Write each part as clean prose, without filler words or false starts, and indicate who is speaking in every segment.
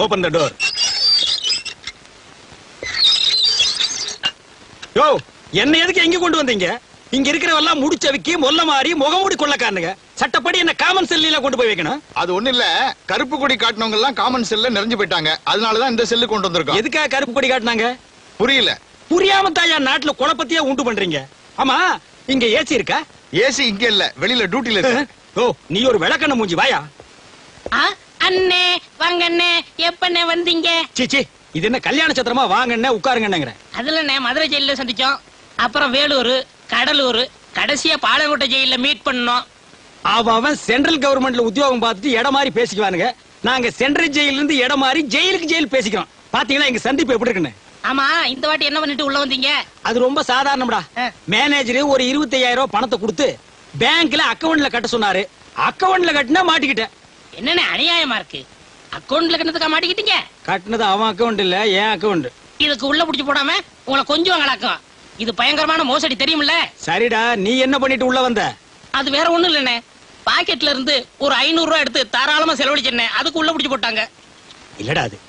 Speaker 1: Open the door. யோ, என்ன எதுக்கு எங்க கொண்டு வந்தீங்க? இங்க இருக்கிறவெல்லாம் முடிச்சவிக்கி மொல்ல மாறி முகமூடி கொள்ளக்காரனுங்க. சட்டப்படி என்ன காமன் செல்லில கொண்டு போய் வைக்கணும்.
Speaker 2: அது ஒண்ணு இல்ல, கருப்பு கொடி காட்டினவங்க எல்லாம் காமன் செல்ல நிறைஞ்சு போயிட்டாங்க. அதனாலதான் இந்த செல்லு கொண்டு வந்திருக்கோம்.
Speaker 1: எதுக்காக கருப்பு கொடி காட்டினாங்க?
Speaker 2: புரியல.
Speaker 1: புரியாம தாயா நாட்டுல குழப்பத்தையே உண்டு பண்றீங்க. ஆமா, இங்க ஏசி இருக்கா?
Speaker 2: ஏசி இங்க இல்ல, வெளியில டியூட்டில இருக்கு.
Speaker 1: ஓ, நீ ஒரு விளக்கண்ண மூஞ்சி, வாயா.
Speaker 3: அண்ணே வாங்க அண்ணே, எப்பண்ணே வந்தீங்க?
Speaker 1: சீச்சி, இது என்ன கல்யாண சத்திரமா? வாங்கண்ணே உட்காருங்கன்னுங்கிற.
Speaker 3: அதுல மதுரை ஜெயில சந்திச்சோம், அப்புறம் வேலூர், கடலூர், கடைசியா பாலக்கோட்டை ஜெயில மீட் பண்ணோம்.
Speaker 1: அவன் சென்ட்ரல் கவர்மெண்ட்ல உத்தியோகம் பார்த்துட்டு இடம் மாதிரி பேசிக்குவானுங்க. நாங்க சென்ட்ரல் ஜெயில இருந்து இடம் மாதிரி ஜெயிலுக்கு ஜெயில் பேசிக்கிறோம். பாத்தீங்களா எங்க சந்திப்பு எப்படி இருக்குன்னு?
Speaker 3: ஆமா, இந்த வாட்டி என்ன பண்ணிட்டு உள்ள வந்தீங்க?
Speaker 1: அது ரொம்ப சாதாரணம்டா. மேனேஜர் ஒரு 25,000 ரூபாய் பணத்தை கொடுத்து பேங்க்ல அக்கவுண்ட்ல கட்ட சொன்னாரு. அக்கவுண்ட்ல கட்டினா மாட்டிக்கிட்டேன்.
Speaker 3: என்னன்னு அநியாயமா இருக்கு. அக்கவுண்ட்ல கட்டினதுக்கா மாட்டிக்கிட்டீங்க?
Speaker 1: கட்டினது அவன் அக்கவுண்ட் இல்ல, என் அக்கவுண்ட்.
Speaker 3: இதுக்கு உள்ள புடிச்சு போடாம உங்களை கொஞ்சம் கலக்கும். இது பயங்கரமான மோசடி, தெரியுமில்ல?
Speaker 1: சரிடா, நீ என்ன பண்ணிட்டு உள்ள வந்த?
Speaker 3: அது வேற ஒண்ணும் இல்லண்ணே, பாக்கெட்ல இருந்து ஒரு 500 ரூபாய் எடுத்து தாராளமா செலவழிச்சேன். அதுக்கு உள்ள புடிச்சு போட்டாங்க.
Speaker 1: இல்லடா, அது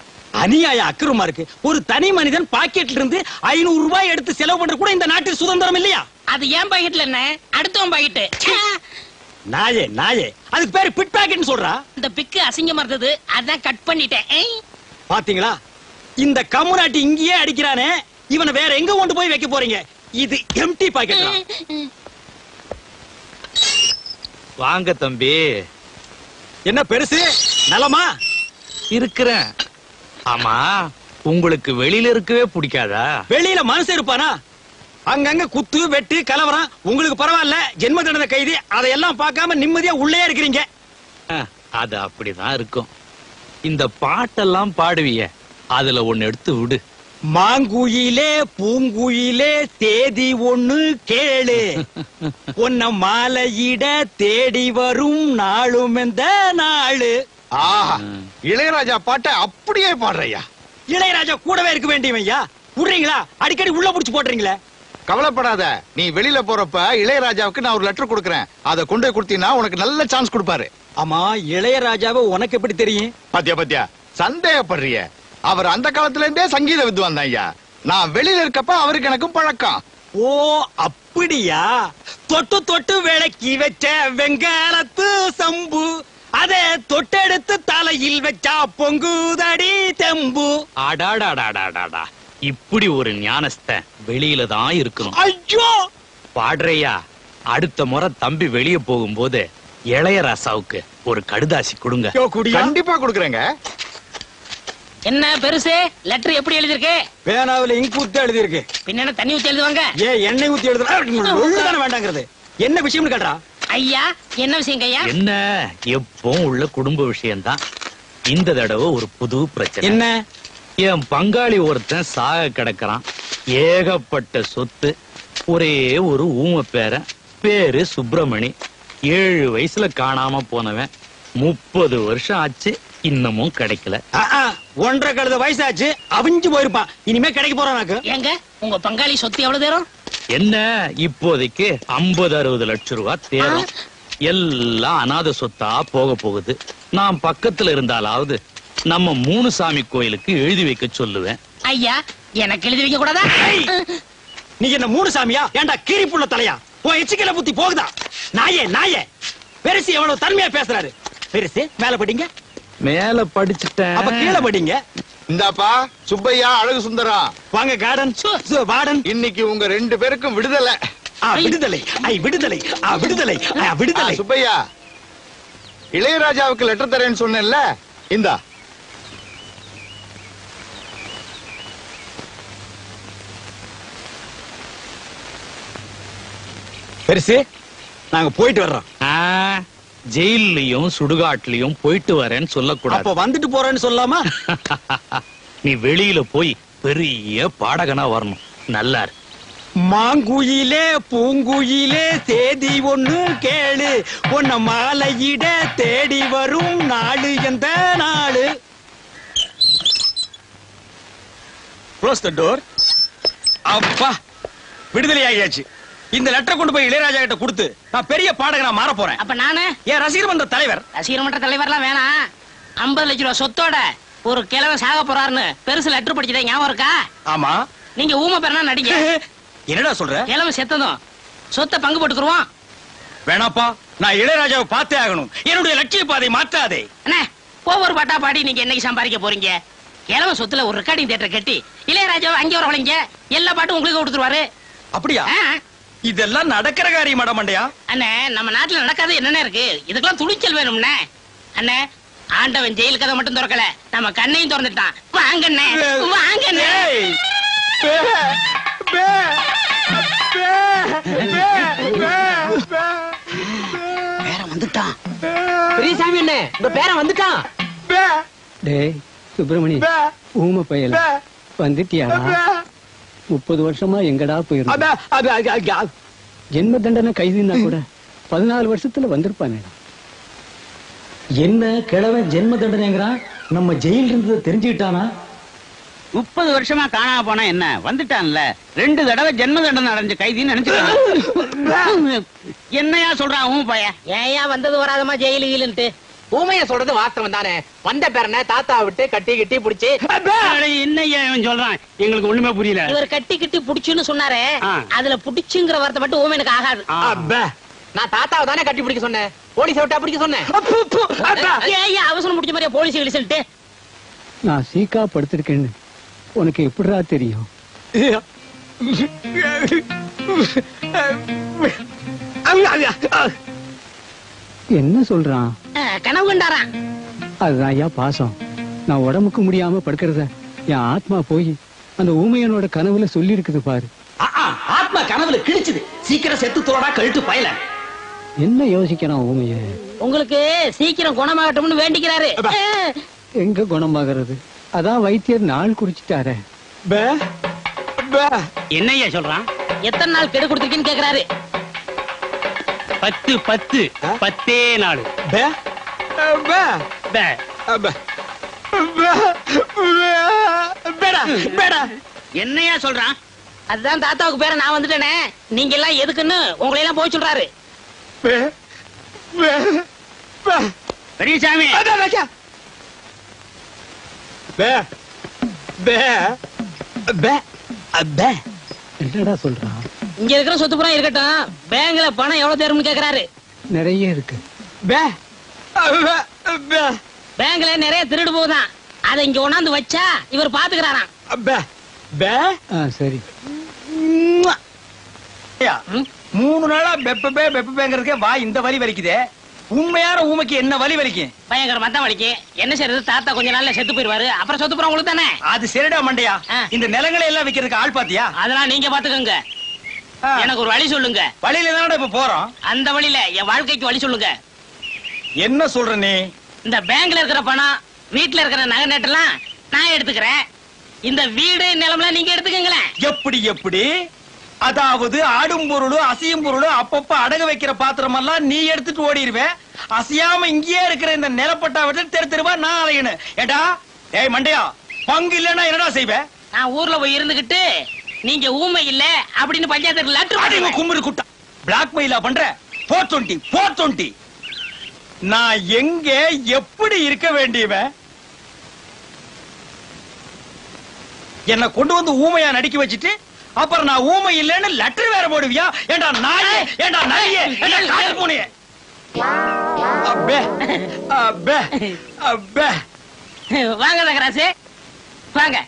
Speaker 1: அநியாய அக்கிரமா இருக்கு. ஒரு தனி மனிதன் பாக்கெட்ல இருந்து 500 ரூபாய் எடுத்து செலவு பண்ற கூட இந்த நாட்டில் சுதந்திரம் இல்லையா?
Speaker 3: அது ஏன் பாக்கெட்ல என்ன, அடுத்தவன் பாக்கெட்டு.
Speaker 1: நாயே நாயே, அதுக்கு பேரு பிட் பாக்கெட்னு சொல்றா.
Speaker 3: இந்த பிக்கு அசிங்கமா இருந்தது, அதான் கட் பண்ணிட்டேன்.
Speaker 1: பாத்தீங்களா, இந்த கம்முனாட்டி இங்கேயே அடிக்கிறானே, இவனை வேற எங்க கொண்டு போய் வைக்க போறீங்க? இது எம்டி பாக்கெட்.
Speaker 4: வாங்க தம்பி.
Speaker 1: என்ன பெருசு, நலமா
Speaker 4: இருக்கிறேன். ஆமா, உங்களுக்கு வெளியில இருக்கவே பிடிக்காதா?
Speaker 1: வெளியில மனசு இருப்பானா? அங்கங்க குத்து வெட்டு கலவரம். உங்களுக்கு பரவாயில்ல, ஜென்ம தண்டனை கைதி. அதையெல்லாம் பார்க்காம நிம்மதியா உள்ளே இருக்கிறீங்க.
Speaker 4: அது அப்படிதான் இருக்கும். இந்த பாட்டெல்லாம் பாடுவிய, அதுல ஒன்னு எடுத்து விடு.
Speaker 1: மாங்குயிலே பூங்குயிலே தேதி ஒண்ணு கேளு, உன்ன மாலையிட தேடி வரும் நாளும் எந்த நாளு.
Speaker 2: ஆஹா, இளையராஜா பாட்டை அப்படியே பாடுறையா.
Speaker 1: இளையராஜா கூடவே இருக்க வேண்டியவையா? விடுறீங்களா? அடிக்கடி உள்ள புடிச்சு போடுறீங்களே.
Speaker 2: கவலைப்படாத, நீ வெளியில போறப்ப இளையராஜாவுக்கு நான் ஒரு லெட்டர் கொடுக்கறேன். அதை கொண்டு போய் கொடுத்தீங்கன்னா உனக்கு நல்ல சான்ஸ் கொடுப்பாரு.
Speaker 1: ஆமா, இளையராஜாவை உனக்கு எப்படி தெரியும்?
Speaker 2: பாத்தியா பாத்தியா, சந்தேகப்படுறிய? அவர் அந்த காலத்துல இருந்தே சங்கீத வித்வான் தான் ஐயா. நான் வெளியில இருக்கப்ப அவருக்கு எனக்கும் பழக்கம்.
Speaker 1: ஓ அப்படியா? தொட்டு தொட்டு விளக்கி வச்ச வெங்காலத்து சம்பு, அதே தொட்டெடுத்து தலையில் வச்சா பொங்குதடி தெம்பு.
Speaker 4: அடாடாடாடாடாடா, இப்படி ஒரு ஞானஸ்தன் வெளியில தான் இருக்கணும்.
Speaker 1: ஐயோ
Speaker 4: பாடுறையா, அடுத்த முறை தம்பி வெளிய போகும்போது இளையராசாவுக்கு ஒரு கடுதாசி கொடுங்க.
Speaker 2: கண்டிப்பா கொடுக்கறேங்க.
Speaker 3: என்ன பெருசு, லெட்டர் எப்படி எழுதிருக்கு?
Speaker 1: பேனாவில இங்க் ஊத்தி எழுதி இருக்கு.
Speaker 3: பின்ன தண்ணி ஊத்தி எழுதுவாங்க?
Speaker 1: எண்ணெய் ஊத்தி எழுதுறாங்க. வேண்டாங்கிறது என்ன விஷயம்னு கேட்டா?
Speaker 3: ஐயா, என்ன விஷயம் ஐயா?
Speaker 4: என்ன, எப்பவும் உள்ள குடும்ப விஷயம்தான். இந்த தடவை ஒரு புது பிரச்சனை.
Speaker 1: என்ன?
Speaker 4: என் பங்காளி ஒருத்தன் சாக கிடக்குறான். ஏகப்பட்ட சொத்து, ஒரே ஒரு ஊம பேரன், பேரு சுப்பிரமணி. 7 வயசுல காணாம போனவன். 30 வருஷம் ஆச்சு, இன்னமும் கிடைக்கல.
Speaker 1: 1.5 கழுத வயசாச்சு, அவிஞ்சு போயிருப்பான். இனிமே கிடைக்க போறானாக்கு.
Speaker 3: ஏங்க, உங்க பங்காளி சொத்து எவ்வளவு தேரும்?
Speaker 4: என்ன, இப்போதைக்கு 50-60 லட்சம் ரூபாய் தேரும். எல்லாம் அநாத சொத்தா போக போகுது. நான் பக்கத்துல இருந்தாலாவது நம்ம 3 சாமி கோயிலுக்கு எழுதி வைக்க சொல்லுவேன்.
Speaker 3: ஐயா, எனக்கு எழுதி வைக்க கூடாதா?
Speaker 1: நீ என்ன 3 சாமியா? ஏண்டா கீரி புள்ள தலையா? உன் எச்சிக்கல புத்தி போகுதா? நாயே நாயே, பெருசு எவ்வளவு தன்மையா பேசுறாரு. பெருசு மேல படிங்க.
Speaker 4: மேல படிச்சுட்டேன்.
Speaker 1: அப்ப கீழே படிங்க.
Speaker 2: இந்தாப்பா சுப்பையா, அழகு சுந்தரம்.
Speaker 1: வாங்க கார்டன் வார்டன்.
Speaker 2: இன்னைக்கு உங்க 2 பேருக்கும் விடுதலை.
Speaker 1: விடுதலை, விடுதலை, விடுதலை, விடுதலை.
Speaker 2: சுப்பையா, இளையராஜாவுக்கு லெட்டர் தரேன்னு சொன்னேன்ல, இந்தா.
Speaker 1: பெருசு, நாங்க போயிட்டு வர்றோம்.
Speaker 4: ஜெயிலையும் சுடுகாட்லயும் போயிட்டு வரேன்னு சொல்லக்கூடாது.
Speaker 1: அப்ப வந்துட்டு போறேன்னு சொல்லாமா?
Speaker 4: நீ வெளியில போய் பெரிய பாடகனா வரணும். நல்லா இருக்கு.
Speaker 1: மாங்குயிலே பூங்குயிலே தேதி ஒண்ணு கேளு, உன்ன மாலையிட தேடி வரும் நாளு எந்த நாளு. Close the door. அப்பா, விடுதலை ஆகியாச்சு. இந்த லெட்டர் கொண்டு போய் இளையராஜா கிட்ட கொடுத்து நான் பெரிய பாடகனா மாற போறேன்.
Speaker 3: அப்ப நானு
Speaker 1: ஏன் ரசிகர் மன்ற தலைவர்?
Speaker 3: ரசிகர் மன்ற தலைவர்லாம் வேணாம். 50 லட்சம் ரூபாய் சொத்தோட ஒரு கிழவன் சாக போறாருன்னு பெருசு லெட்டர் படிச்சதே ஞாபகம் இருக்கா?
Speaker 1: ஆமா.
Speaker 3: நீங்க ஊமை பேரனா நடிங்க.
Speaker 1: என்னடா சொல்ற?
Speaker 3: கிழவன் செத்ததும் சொத்தை பங்கு போட்டுக்குருவோம்.
Speaker 1: வேணாப்பா, நான் இளையராஜாவை பார்த்தே ஆகணும். என்னுடைய லட்சிய பாதை மாற்றாதே.
Speaker 3: அண்ணே, ஒவ்வொரு பாட்டா பாடி நீங்க என்னைக்கு சம்பாதிக்க போறீங்க? கிழவன் சொத்துல ஒரு ரெக்கார்டிங் தியேட்டர் கட்டி இளையராஜாவை அங்கே வர வளைங்க, எல்லா பாட்டும் உங்களுக்கு கொடுத்துருவாரு.
Speaker 1: அப்படியா? இதெல்லாம் நடக்கிற காரியம் மண்டையா?
Speaker 3: அண்ணே, நம்ம நாட்டுல நடக்காது என்னென்ன இருக்கு? இதுக்கெல்லாம் துணிச்சல் வேணும்னே. அண்ணே, ஆண்டவன் ஜெயில் கதை மட்டும் திறக்கல, நம்ம கண்ணையும் திறந்துட்டான். வாங்கண்ணே, வாங்கண்ணே. பேரன் வந்துட்டான்.
Speaker 5: பெரியசாமி அண்ணே, இந்த பேரன் வந்துட்டான்.
Speaker 6: டேய் சுப்பிரமணி, ஊமை பயல வந்துட்டியாடா? 30 வருஷமா எங்கடா போயிருந்த? ஜென்ம தண்டனை கைதுன்னா கூட 14 வருஷத்துல வந்திருப்பானேடா.
Speaker 4: என்ன கிழவன் ஜென்ம தண்டனைங்கிறான்? நம்ம ஜெயில இருந்ததை தெரிஞ்சுக்கிட்டானா?
Speaker 5: 30 வருஷமா காணாம போனா என்ன, வந்துட்டான்ல. 2 தடவை ஜென்ம தண்டனை அடைஞ்ச கைதின்னு நினைச்சுக்கலாம். என்னையா சொல்றான் ஊமை பைய?
Speaker 3: ஏயா வந்தது வராதமா ஜெயிலு கீழுன்ட்டு?
Speaker 5: ஊமைய சொல்றது வாஸ்தவம் தானே. வந்த பேரனை தாத்தா விட்டு கட்டி கட்டி புடிச்சு. என்னையா இவன் சொல்றான்? எங்களுக்கு ஒண்ணுமே புரியல.
Speaker 3: இவர் கட்டி கட்டி புடிச்சுன்னு சொன்னாரே, அதுல புடிச்சுங்கிற வார்த்தை மட்டும் ஊமை எனக்கு ஆகாது.
Speaker 5: நான் தாத்தாவை தானே கட்டி பிடிக்க சொன்னேன், போலீஸ் விட்டா பிடிக்க சொன்னேன்.
Speaker 3: ஏயா அவசரம் முடிச்ச மாதிரியா போலீஸ் கிழிச்சுட்டு?
Speaker 6: நான் சீக்கா படுத்திருக்கேன்னு உனக்கு எப்படிடா தெரியும்? என்ன சொல்றான்?
Speaker 3: கனவு கண்டாராம்.
Speaker 6: அதுதான் ஐயா பாசம். நான் உடம்புக்கு முடியாம படுக்கிறத என் ஆத்மா போய் அந்த ஊமையனோட கனவுல சொல்லி இருக்குது பாரு.
Speaker 1: ஆத்மா கனவுல கிழிச்சுது. சீக்கிரம் செத்து தோடா கழுத்து பயல.
Speaker 6: என்ன யோசிக்கிறான் ஊமைய?
Speaker 3: உங்களுக்கு சீக்கிரம் குணமாகட்டும்னு வேண்டிக்கிறாரு.
Speaker 6: எங்க குணமாகிறது? அதான் வைத்தியர் நாள் குறிச்சிட்டாரே.
Speaker 5: என்னையா சொல்றான்?
Speaker 3: எத்தனை நாள் கெடு கொடுத்துருக்கீன்னு கேக்குறாரு.
Speaker 5: 10 10 நாள். என்னையா சொல்றான்?
Speaker 3: அதுதான் தாத்தாவுக்கு பேர நான் வந்துட்டேனே, நீங்க எல்லாம் எதுக்குன்னு உங்களை எல்லாம் போய் சொல்றாரு.
Speaker 5: பெரியசாமி,
Speaker 6: என்னடா சொல்றான்?
Speaker 3: இங்க இருக்கிற சொத்து புறம் இருக்கட்டும், பேங்க்ல பணம் எவ்வளவு தேரும்னு கேக்குறாரு.
Speaker 6: நிறைய இருக்கு.
Speaker 3: பேங்க்ல நிறைய திருடு போகுதான், அதை இங்க கொண்டாந்து வச்சா இவர் பாத்துக்கிறாராம்.
Speaker 6: சரி.
Speaker 1: 3 நாளா பெப்பேங்கிறதுக்கே வா இந்த வலி வலிக்குதே. உண்மையான ஊமைக்கு என்ன வலி வலிக்கும்?
Speaker 3: பயங்கரமா தான் வலிக்கு. என்ன செய்யறது, தாத்தா கொஞ்ச நாள்ல செத்து போயிருவாரு, அப்புறம் சொத்து புறம் உங்களுக்கு தானே.
Speaker 1: அது சரிடா மண்டையா. இந்த நிலங்களை எல்லாம் விக்கிறதுக்கு ஆள் பாத்தியா?
Speaker 3: அதெல்லாம் நீங்க பாத்துக்கோங்க. எனக்கு ஒரு வழி சொல்லுங்க.
Speaker 1: வழியில தானடா இப்ப போறோம்.
Speaker 3: அந்த வழியில என் வாழ்க்கைக்கு வழி சொல்லுங்க.
Speaker 1: என்ன சொல்ற நீ? இந்த
Speaker 3: பேங்க்ல இருக்கிற பணம், வீட்டுல இருக்கிற நகை நட்டெல்லாம் நான் எடுத்துக்கிறேன். இந்த வீடு நிலம்லாம் நீங்க எடுத்துக்கங்களேன்.
Speaker 1: எப்படி? அதாவது ஆடும் பொருளும் அசையும் பொருளும் அப்பப்ப அடகு வைக்கிற பாத்திரம் எல்லாம் நீ எடுத்துட்டு ஓடிடுவேன். அசையாம இங்கேயே இருக்கிற இந்த நிலப்பட்டா விட்டு தெருவா நான் அலையணும். ஏடா ஏய் மண்டையா, பங்கு இல்லன்னா என்னடா செய்வேன்?
Speaker 3: நான் ஊர்ல போய் இருந்துகிட்டு நீங்க ஊமை இல்ல அப்படின்னு பஞ்சாயத்து லெட்டர்
Speaker 1: கும்பிடு குட்டா பிளாக்மெயிலா பண்ற. 420 நான் எங்க எப்படி இருக்க வேண்டியவன்? என்ன கொண்டு வந்து ஊமையா நடிக்க வச்சுட்டு அப்புறம் நான் ஊமை இல்லைன்னு லெட்டர் வேற போடுவியா? ஏண்டா நாயே, ஏண்டா நாயே, ஏண்டா கால் பூனையே.
Speaker 3: வாங்க நகராசு வாங்க.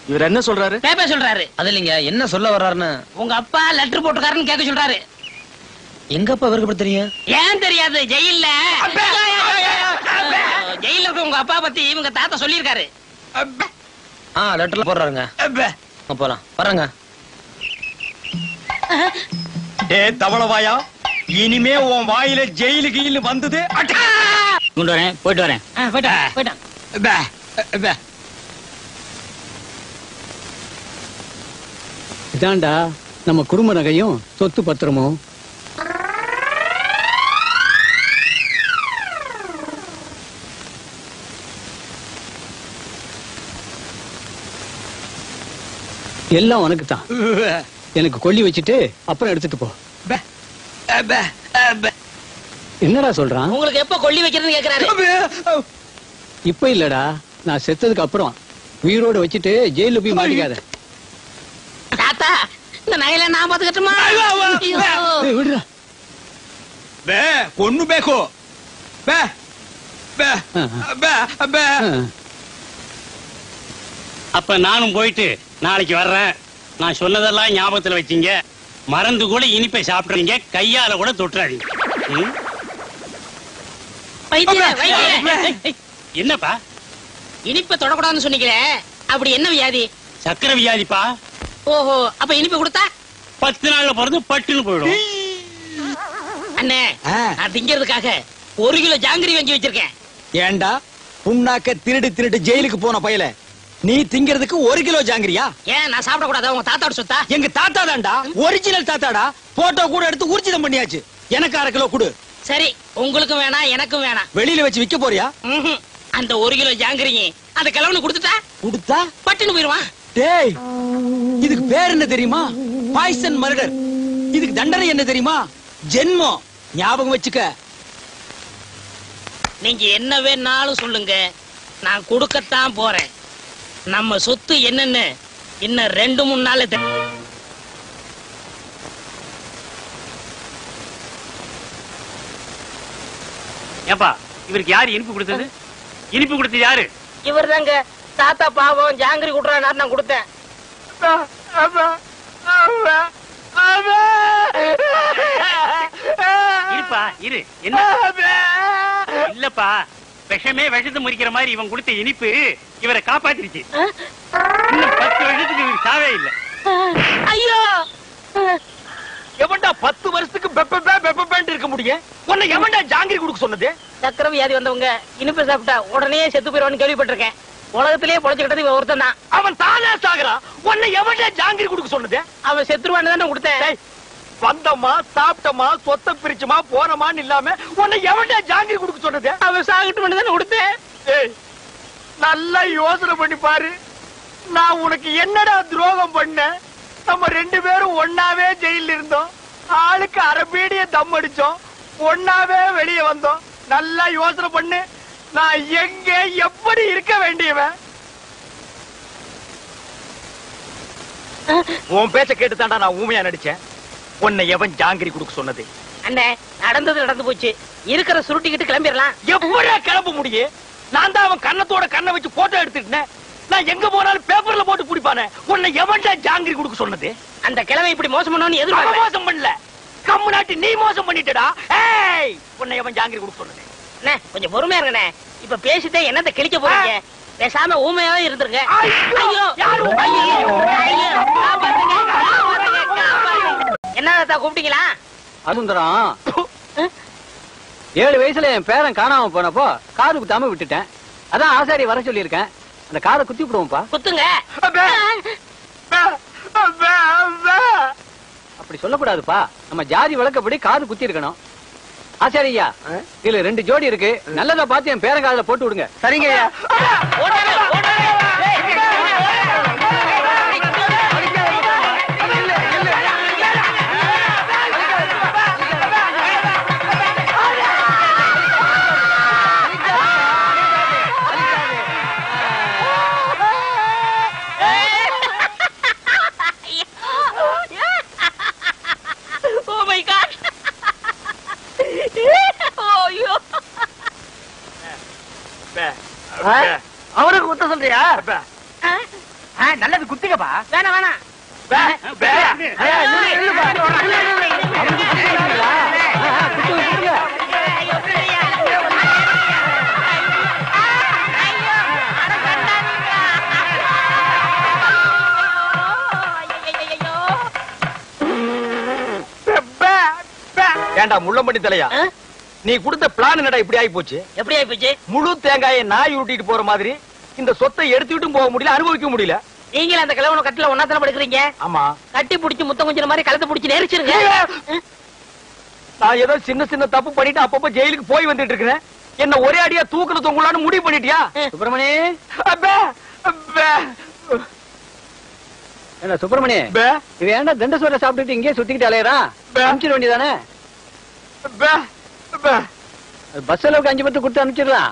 Speaker 2: இவர் என்ன சொல்றாரு?
Speaker 3: பேப்ப சொல்றாரு.
Speaker 5: அது இல்லைங்க, என்ன சொல்ல வர்றாருன்னு.
Speaker 3: உங்க அப்பா லெட்டர் போட்டுக்காருன்னு கேட்க சொல்றாரு.
Speaker 5: எங்க அப்பா அவருக்கு தெரியும்?
Speaker 3: ஏன் தெரியாது? ஜெயில்ல இருக்க உங்க அப்பா பத்தி இவங்க தாத்தா சொல்லியிருக்காரு.
Speaker 5: லெட்டர்ல போடுறாருங்க. போலாம் வர்றங்க.
Speaker 1: தவளவாயா, இனிமே உன் வாயில ஜெயிலு கீழு வந்தது.
Speaker 5: கொண்டு வரேன், போயிட்டு வரேன்.
Speaker 3: போயிட்டான்.
Speaker 6: இதாண்டா நம்ம குடும்ப நகையும் சொத்து பத்திரமும். எல்லாம் உனக்கு தான். எனக்கு கொல்லி வச்சுட்டு அப்புறம் எடுத்துட்டு போ. என்னடா சொல்றான்?
Speaker 3: உங்களுக்கு எப்ப கொல்லி வைக்கிறதுன்னு கேக்குறாரு.
Speaker 6: இப்ப இல்லடா, நான் செத்ததுக்கு அப்புறம் உயிரோட வச்சுட்டு ஜெயில போய் மாட்டிக்காத.
Speaker 3: தாத்தா இந்த நகையில நான் பாத்துக்கட்டுமா?
Speaker 6: ஏய், விடுடா.
Speaker 1: பே பொண்ணு பேக்கோ பே பே பே பே.
Speaker 7: அப்ப நானும் போயிட்டு நாளைக்கு வர்றேன். நான் சொன்னதெல்லாம் ஞாபகத்துல வச்சீங்க. மறந்து கூட இனிப்பை சாப்பிடுறீங்க, கையால கூட தொட்டுறாதீங்க. என்னப்பா
Speaker 3: இனிப்பை தொடக்கூடாதுன்னு சொன்னீங்களே, அப்படி என்ன வியாதி?
Speaker 7: சக்கரை வியாதிப்பா.
Speaker 3: ஓஹோ, அப்ப இனிப்பு கொடுத்தா
Speaker 7: 10 நாள்ல பிறந்து பட்டுன்னு போயிடும்.
Speaker 3: அண்ணே, நான் திங்கிறதுக்காக 1 கிலோ ஜாங்கிரி வாங்கி வச்சிருக்கேன்.
Speaker 1: ஏண்டா புண்ணாக்க திருடு திருடு ஜெயிலுக்கு போன பயல, நீ திங்கிறதுக்கு 1 கிலோ ஜாங்கிரியா?
Speaker 3: ஏன் நான் சாப்பிட கூடாதா? உங்க தாத்தாவோட சொத்தா?
Speaker 1: எங்க தாத்தா தான்டா, ஒரிஜினல் தாத்தாடா. போட்டோ கூட எடுத்து ஊர்ஜிதம் பண்ணியாச்சு. எனக்கு 1/2 கிலோ கொடு.
Speaker 3: சரி, உங்களுக்கும் வேணாம் எனக்கும் வேணாம்.
Speaker 1: வெளியில வச்சு விக்க போறியா?
Speaker 3: அந்த 1 கிலோ ஜாங்கிரிங்க அந்த கிழவனு கொடுத்துட்டா
Speaker 1: கொடுத்தா
Speaker 3: பட்டுன்னு போயிருவான்.
Speaker 1: டேய், இதுக்கு பேர் என்ன தெரியுமா? Poison murder. இதுக்கு தண்டனை என்ன தெரியுமா? ஜென்மம். ஞாபகம் வச்சுக்க.
Speaker 3: நீங்க என்ன வேணாலும் சொல்லுங்க, நான் கொடுக்கத்தான் போறேன். நம்ம சொத்து என்னன்னு இன்னும் 2-3 நாள்ல
Speaker 7: ஏப்பா, இவருக்கு யாரு இனிப்பு கொடுத்தது? இனிப்பு கொடுத்தது யாரு?
Speaker 3: இவர் தாங்க. தாத்தா பாவம் ஜாங்கிரி குடுறாரு, நான் கொடுத்தேன்.
Speaker 7: இருப்பா இரு. என்ன இல்லப்பா, விஷமே விஷத்தை முறிக்கிற மாதிரி இவன் கொடுத்த இனிப்பு இவரை காப்பாத்திருச்சு. இன்னும் 10 வருஷத்துக்கு இவருக்கு சாவே இல்ல.
Speaker 3: ஐயோ,
Speaker 1: எவன்டா 10 வருஷத்துக்கு பெப்பேன்னு இருக்க முடியும்? உன்னை எவன்டா ஜாங்கிரி கொடுக்க சொன்னது?
Speaker 3: சக்கரை வியாதி வந்தவங்க இனிப்பு சாப்பிட்டா உடனே செத்து போயிருவான்னு கேள்விப்பட்டிருக்கேன். உலகத்திலேயே பொழைச்சுக்கிட்டது இவன் ஒருத்தன் தான்.
Speaker 1: அவன் தானே சாகுறான். உன்னை எவன்டா ஜாங்கிரி கொடுக்க சொன்னது?
Speaker 3: அவன் செத்துருவான்னு தானே கொடுத்தேன்.
Speaker 1: வந்தமா சாப்பிட்டமா சொத்தை பிரிச்சுமா போனமான்னு இல்லாம உன்னை எவன்டா ஜாங்கிரி கொடுக்க சொன்னது?
Speaker 3: அவன் சாகிட்டு தானே கொடுத்தேன்.
Speaker 1: ஏய், நல்லா யோசனை பண்ணி பாரு. நான் உனக்கு என்னடா துரோகம் பண்ண? நம்ம 2 பேரும் ஒன்னாவே ஜெயில இருந்தோம். ஆளுக்கு அரபீடிய தம் அடிச்சோம். ஒன்னாவே வெளியே வந்தோம். நல்லா யோசனை பண்ணு. நான் எங்க எப்படி இருக்க வேண்டியவன்? உன் பேச்ச கேட்டுதான்டா நான் ஊமையா நடிச்சேன். உன்னை எவன் ஜாங்கிரி கொடுக்க சொன்னது?
Speaker 3: அண்ணே, நடந்தது நடந்து போச்சு. இருக்கிற சுருட்டிக்கிட்டு கிளம்பிடலாம்.
Speaker 1: எப்படியா கிளம்ப முடியும்? நான் தான் அவன் கண்ணத்தோட கண்ணை வச்சு போட்டோ எடுத்துட்டேன். நான் எங்க போனாலும் பேப்பர்ல போட்டு குடிப்பானே. உன்னை எவன்டா ஜாங்கிரி கொடுக்க சொன்னது?
Speaker 3: அந்த கிழமை இப்படி மோசம் பண்ணணும்னு
Speaker 1: அவன்
Speaker 3: எதிர்பார்க்க.
Speaker 1: மோசம் பண்ணல, கம்மு நாட்டி நீ மோசம் பண்ணிட்டடா. ஏய், உன்னை எவன் ஜாங்கிரி கொடுக்க சொன்னது?
Speaker 3: அண்ணே, கொஞ்சம் பொறுமையா இருக்கண்ணே. இப்ப பேசிட்டே என்னத்த கிழிக்க போறீங்க? பேசாம ஊமையாவே இருந்துருங்க.
Speaker 1: ஐயோ, யாரு ஊமை?
Speaker 3: ஐயோ, காப்பாத்துங்க, காப்பாத்துங்க, காப்பாத்துங்க. என்ன தாத்தா கூப்பிட்டீங்களா?
Speaker 6: அசுந்தரம், 7 வயசுல என் பேரன் காணாம போனப்போ காது குத்தாம விட்டுட்டேன். அதான் ஆசாரி வர சொல்லியிருக்கேன். அந்த காதை குத்தி விடுவோம்ப்பா.
Speaker 3: குத்துங்க.
Speaker 6: அப்படி சொல்லக்கூடாதுப்பா. நம்ம ஜாதி வழக்கப்படி காது குத்தி இருக்கணும். ஆசாரியா, இதுல 2 ஜோடி இருக்கு. நல்லதா பார்த்து என் பேரன் காதுல போட்டு விடுங்க. சரிங்க ஐயா.
Speaker 3: ஓடாதே, ஓடாதே. Oh my God. ஐயோ.
Speaker 1: அவருக்கு குத்த சொல்றியா?
Speaker 3: நல்லது குத்துங்கப்பா. வேணாம் வேணாம்.
Speaker 1: ஏண்டா முள்ளம்பட்டி தலையா, நீ கொடுத்த பிளான் என்னடா இப்படி ஆகி போச்சு?
Speaker 3: எப்படி ஆயி போச்சு?
Speaker 1: முழு தேங்காயை நாய் உருட்டிட்டு போற மாதிரி இந்த சொத்தை எடுத்துக்கிட்டும் போக முடியல, அனுபவிக்க முடியல.
Speaker 3: நீங்களும் அந்த கிழவன கட்டில ஒன்னாத்தான படுக்கிறீங்க.
Speaker 1: ஆமா,
Speaker 3: கட்டி புடிச்சு முத்தம் கொஞ்சம் மாதிரி கழுத்தை புடிச்சு நெரிச்சிருங்க.
Speaker 1: நான் ஏதோ சின்ன சின்ன தப்பு பண்ணிட்டு அப்பப்ப ஜெயிலுக்கு போய் வந்துட்டு இருக்கிறேன். என்ன ஒரே அடியா தூக்குல தொங்கலான்னு முடிவு பண்ணிட்டியா?
Speaker 6: சுப்பிரமணி,
Speaker 1: அப்பே, அப்பே,
Speaker 6: என்ன சுப்பிரமணி,
Speaker 1: அப்பே,
Speaker 6: இது ஏன்டா தண்ட சோற சாப்பிட்டுட்டு இங்கே சுத்திக்கிட்டு அலையறான்? அனுப்பிச்சிட வேண்டியதானே?
Speaker 1: அப்பே, அப்பே,
Speaker 6: பஸ் அளவுக்கு 5 பத்து கொடுத்து அனுப்பிச்சிடலாம்.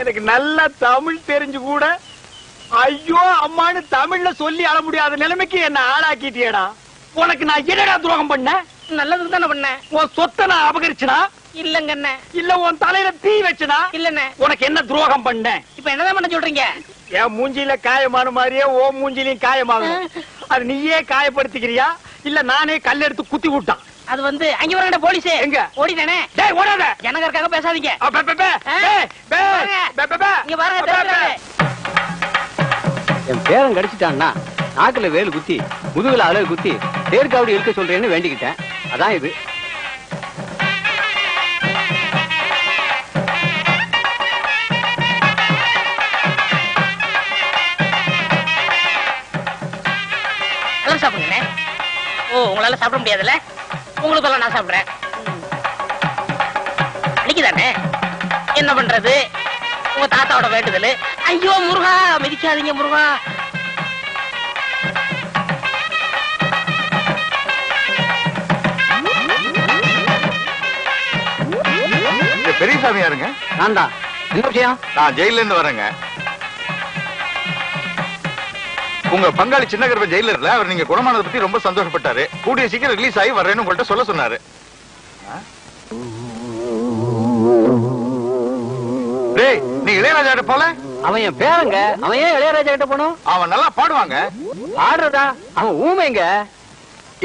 Speaker 1: எனக்கு நல்ல தமிழ் தெரிஞ்சு கூட ஐயோ அம்மான்னு தமிழ்ல சொல்லி அழ முடியாத நிலைமைக்கு என்ன ஆளாக்கிட்டியடா. உனக்கு நான் என்னடா துரோகம் பண்ண?
Speaker 3: நல்லதுக்கு தானே பண்ண.
Speaker 1: உன் சொத்தை நான் அபகரிச்சனா?
Speaker 3: இல்லங்க அண்ணே.
Speaker 1: இல்ல உன் தலையில தீ வச்சனா?
Speaker 3: இல்லண்ணே.
Speaker 1: உனக்கு என்ன துரோகம் பண்ண?
Speaker 3: இப்ப என்னதான் பண்ண சொல்றீங்க?
Speaker 1: என் மூஞ்சில காயமான மாதிரியே ஓ மூஞ்சிலையும் காயமாகும். அது நீயே காயப்படுத்திக்கிறியா இல்ல நானே கல் எடுத்து குத்தி விட்டான்?
Speaker 3: அது வந்து அங்க வரங்கட போலீஸ்
Speaker 1: எங்க
Speaker 3: ஓடிட்டானே.
Speaker 1: டேய் ஓடாத.
Speaker 3: ஜனகர்க்காக பேசாதீங்க. இங்க பாருங்க.
Speaker 5: என் பேரன் கடிச்சிட்டான்னா நாக்குல வேலு குத்தி முதுகுல அலகு குத்தி தேர்காவடி இருக்க சொல்றேன்னு வேண்டிக்கிட்டேன். அதான் இது.
Speaker 3: சாப்பிடுங்க. ஓ உங்களால சாப்பிட முடியாதுல்ல, உங்களுக்கு எல்லாம் நான் சாப்பிடுறேன். அன்னைக்குதானே என்ன பண்றது, உங்க தாத்தாவோட வேண்டுதல். ஐயோ முருகா மிதிக்காதீங்க முருகா.
Speaker 2: பெரியசாமி யாருங்க?
Speaker 5: நான் தான். என்ன விஷயம்?
Speaker 2: நான் ஜெயில இருந்து வரேங்க. உங்க பங்காளி சின்ன கருப்ப ஜெயில இருக்கல, அவர் நீங்க குணமானதை பத்தி ரொம்ப சந்தோஷப்பட்டாரு. கூடிய சீக்கிரம் ரிலீஸ் ஆகி வர்றேன்னு உங்கள்ட்ட சொல்ல சொன்னாரு. டேய் நீ இளையராஜா கிட்ட போல?
Speaker 5: அவன் என் பேரங்க. அவன் ஏன் இளையராஜா கிட்ட போனோம்?
Speaker 2: அவன் நல்லா பாடுவாங்க.
Speaker 5: ஆடுறதா? அவன் ஊமைங்க.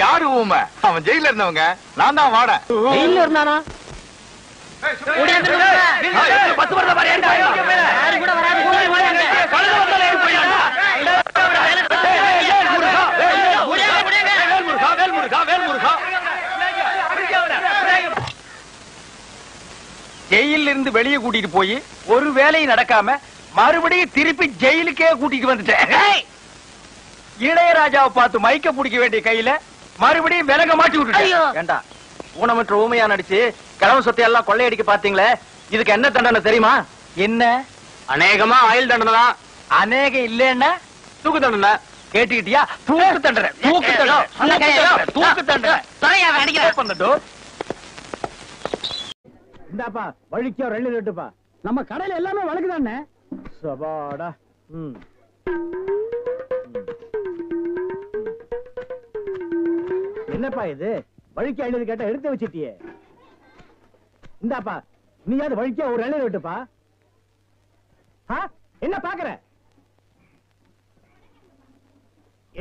Speaker 2: யாரு ஊமை? அவன் ஜெயில இருந்தவங்க. நான் தான் வாட.
Speaker 5: ஜெயில இருந்தானா?
Speaker 1: பத்து வருட பாரு.
Speaker 3: யாரு கூட வராது.
Speaker 1: ஜெயில இருந்து வெளியே கூட்டிட்டு போய் ஒரு வேலையும் நடக்காம மறுபடியும் திருப்பி ஜெயிலுக்கே கூட்டிட்டு வந்துட்டேன். இளையராஜாவை பார்த்து மைக்க பிடிக்க வேண்டிய கையில மறுபடியும் விலக மாட்டி விட்டுட்டேன். ஏண்டா ஊனமற்ற ஊமையா நடிச்சு கிழமை சொத்தை எல்லாம் கொள்ளையடிக்க பாத்தீங்களே, இதுக்கு என்ன தண்டனை தெரியுமா? என்ன?
Speaker 5: அநேகமா ஆயுள் தண்டனை தான்.
Speaker 1: அநேகம் இல்லன்னா தூக்கு தண்டனை. கேட்டுக்கிட்டியா? தூக்கு தண்டனை. தூக்கு தண்டனை. தூக்கு தண்டனை. பண்ணட்டும்.
Speaker 6: இந்தாப்பா வழிக்கோ 2 லிட்டர்ப்பா. நம்ம கடையில எல்லாமே வழக்குதானே. சபாடா. என்னப்பா இது? வழிக்கு 5 கேட்டா எடுத்து வச்சிட்டியே. இந்தாப்பா நீயாவது வழிக்கோ ஒரு 2 லிட்டர்ப்பா. என்ன பாக்குற?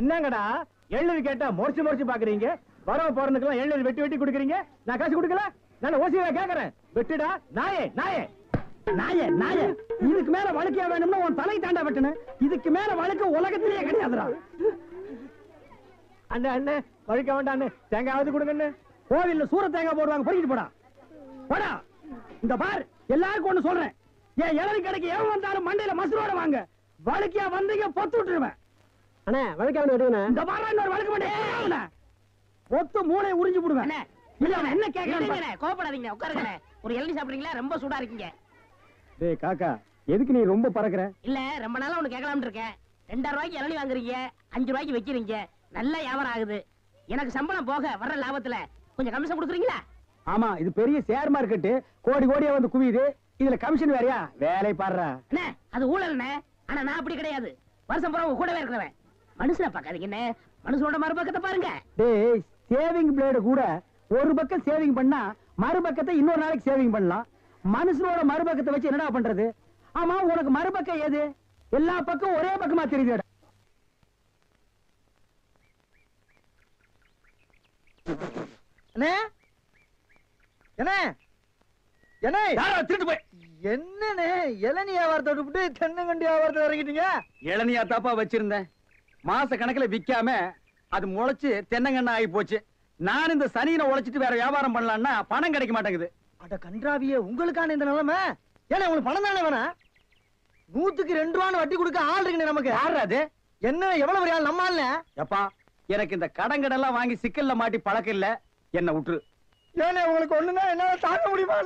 Speaker 6: என்னங்கடா 7 கேட்டா முறைச்சு பாக்குறீங்க. வரவ போறதுக்கெல்லாம் 7 வெட்டி வெட்டி குடுக்குறீங்க. நான் காசு கொடுக்கல. நான் ஓசியா கேக்குறேன். வெட்டுடா நாயே நாயே நாயே நாயே. இதுக்கு மேல வழக்கியா வேணும்னா உன் தலை தாண்டா வெட்டணும். இதுக்கு மேல வழக்கு உலகத்திலேயே கிடையாதுடா. அண்ணே அண்ணே வழிக்க வேண்டாம். தேங்காவது கொடுங்க. கோவில்ல சூர தேங்காய் போடுவாங்க. பொறிக்கிட்டு போடா போடா. இந்த பார் எல்லாருக்கும் ஒண்ணு சொல்றேன். ஏன் இளவி கடைக்கு எவன் வந்தாலும் மண்டையில மசுரோட வாங்க. வழக்கியா வந்தீங்க பொத்து விட்டுருவேன். அண்ணே வழக்கா வேணும். இந்த பாரு இன்னொரு வழக்கு மாட்டேன். பொத்து மூளை உறிஞ்சு போடுவேன். என்ன கேக்குறீங்க?
Speaker 3: கோபப்படாதீங்க, உட்காருங்க. ஒரு இளநீ சாப்பிடுறீங்களா? ரொம்ப சூடா இருக்கீங்க.
Speaker 6: டேய் காக்கா எதுக்கு நீ ரொம்ப பறக்குற?
Speaker 3: இல்ல ரொம்ப நாளா ஒண்ணு கேட்கலாம்னு இருக்கேன். 2000 ரூபாய்க்கு இளநீ வாங்குறீங்க, 5 ரூபாய்க்கு வைக்கிறீங்க. நல்ல வியாபாரம் ஆகுது. எனக்கு சம்பளம் போக வர்ற லாபத்துல கொஞ்சம் கமிஷன் கொடுக்குறீங்களா?
Speaker 6: ஆமா இது பெரிய ஷேர் மார்க்கெட். கோடி கோடியா வந்து குவியுது. இதுல கமிஷன் வேறயா? வேலை பாடுறா.
Speaker 3: அண்ணே அது ஊழல்ண்ணே. ஆனா நான் அப்படி கிடையாது. வருஷம் பூரா உங்க கூடவே இருக்கிறவன். மனுஷனை பாக்காதீங்க என்ன, மனுஷனோட மறுபக்கத்தை பாருங்க.
Speaker 6: டேய் சேவிங் பிளேடு கூட ஒரு பக்கம் சேவிங் பண்ணா மறுபக்கத்தை இன்னொரு நாளைக்கு சேவிங் பண்ணலாம். மனுஷனோட மறுபக்கத்தை வச்சு என்னடா பண்றது? ஆமா உனக்கு மறுபக்கம் ஏது? எல்லா பக்கம் ஒரே பக்கமா தெரியுது.
Speaker 1: என்ன என்ன திருட்டு போய் என்னன்னு இளநீ வியாபாரத்தை விட்டு தென்னங்கண்டி வியாபாரத்தை இறங்கிட்டீங்க?
Speaker 6: இளநியா தாப்பா வச்சிருந்தேன். மாச கணக்குல விக்காம அது முளைச்சு தென்னங்கண்ணா ஆகி போச்சு. நான் இந்த சனியில உழைச்சிட்டு வேற வியாபாரம் பண்ணலாம்னா பணம் கிடைக்க மாட்டேங்குது.
Speaker 1: அட கன்றாவியே, உங்களுக்கான இந்த நிலைமை. ஏன்னா உங்களுக்கு பணம் தானே வேணா? 100க்கு 2 ரூபான்னு வட்டி கொடுக்க ஆள் இருக்கு நமக்கு.
Speaker 6: யாரு அது?
Speaker 1: என்ன எவ்வளவு பெரிய ஆள்? நம்ம ஆள்.
Speaker 6: எப்பா எனக்கு இந்த கடன்கடெல்லாம் வாங்கி சிக்கல்ல மாட்டி பழக்கம் இல்ல. என்ன விட்டுரு.
Speaker 1: ஏன்னா உங்களுக்கு ஒண்ணுன்னா என்னால தாங்க முடியுமா?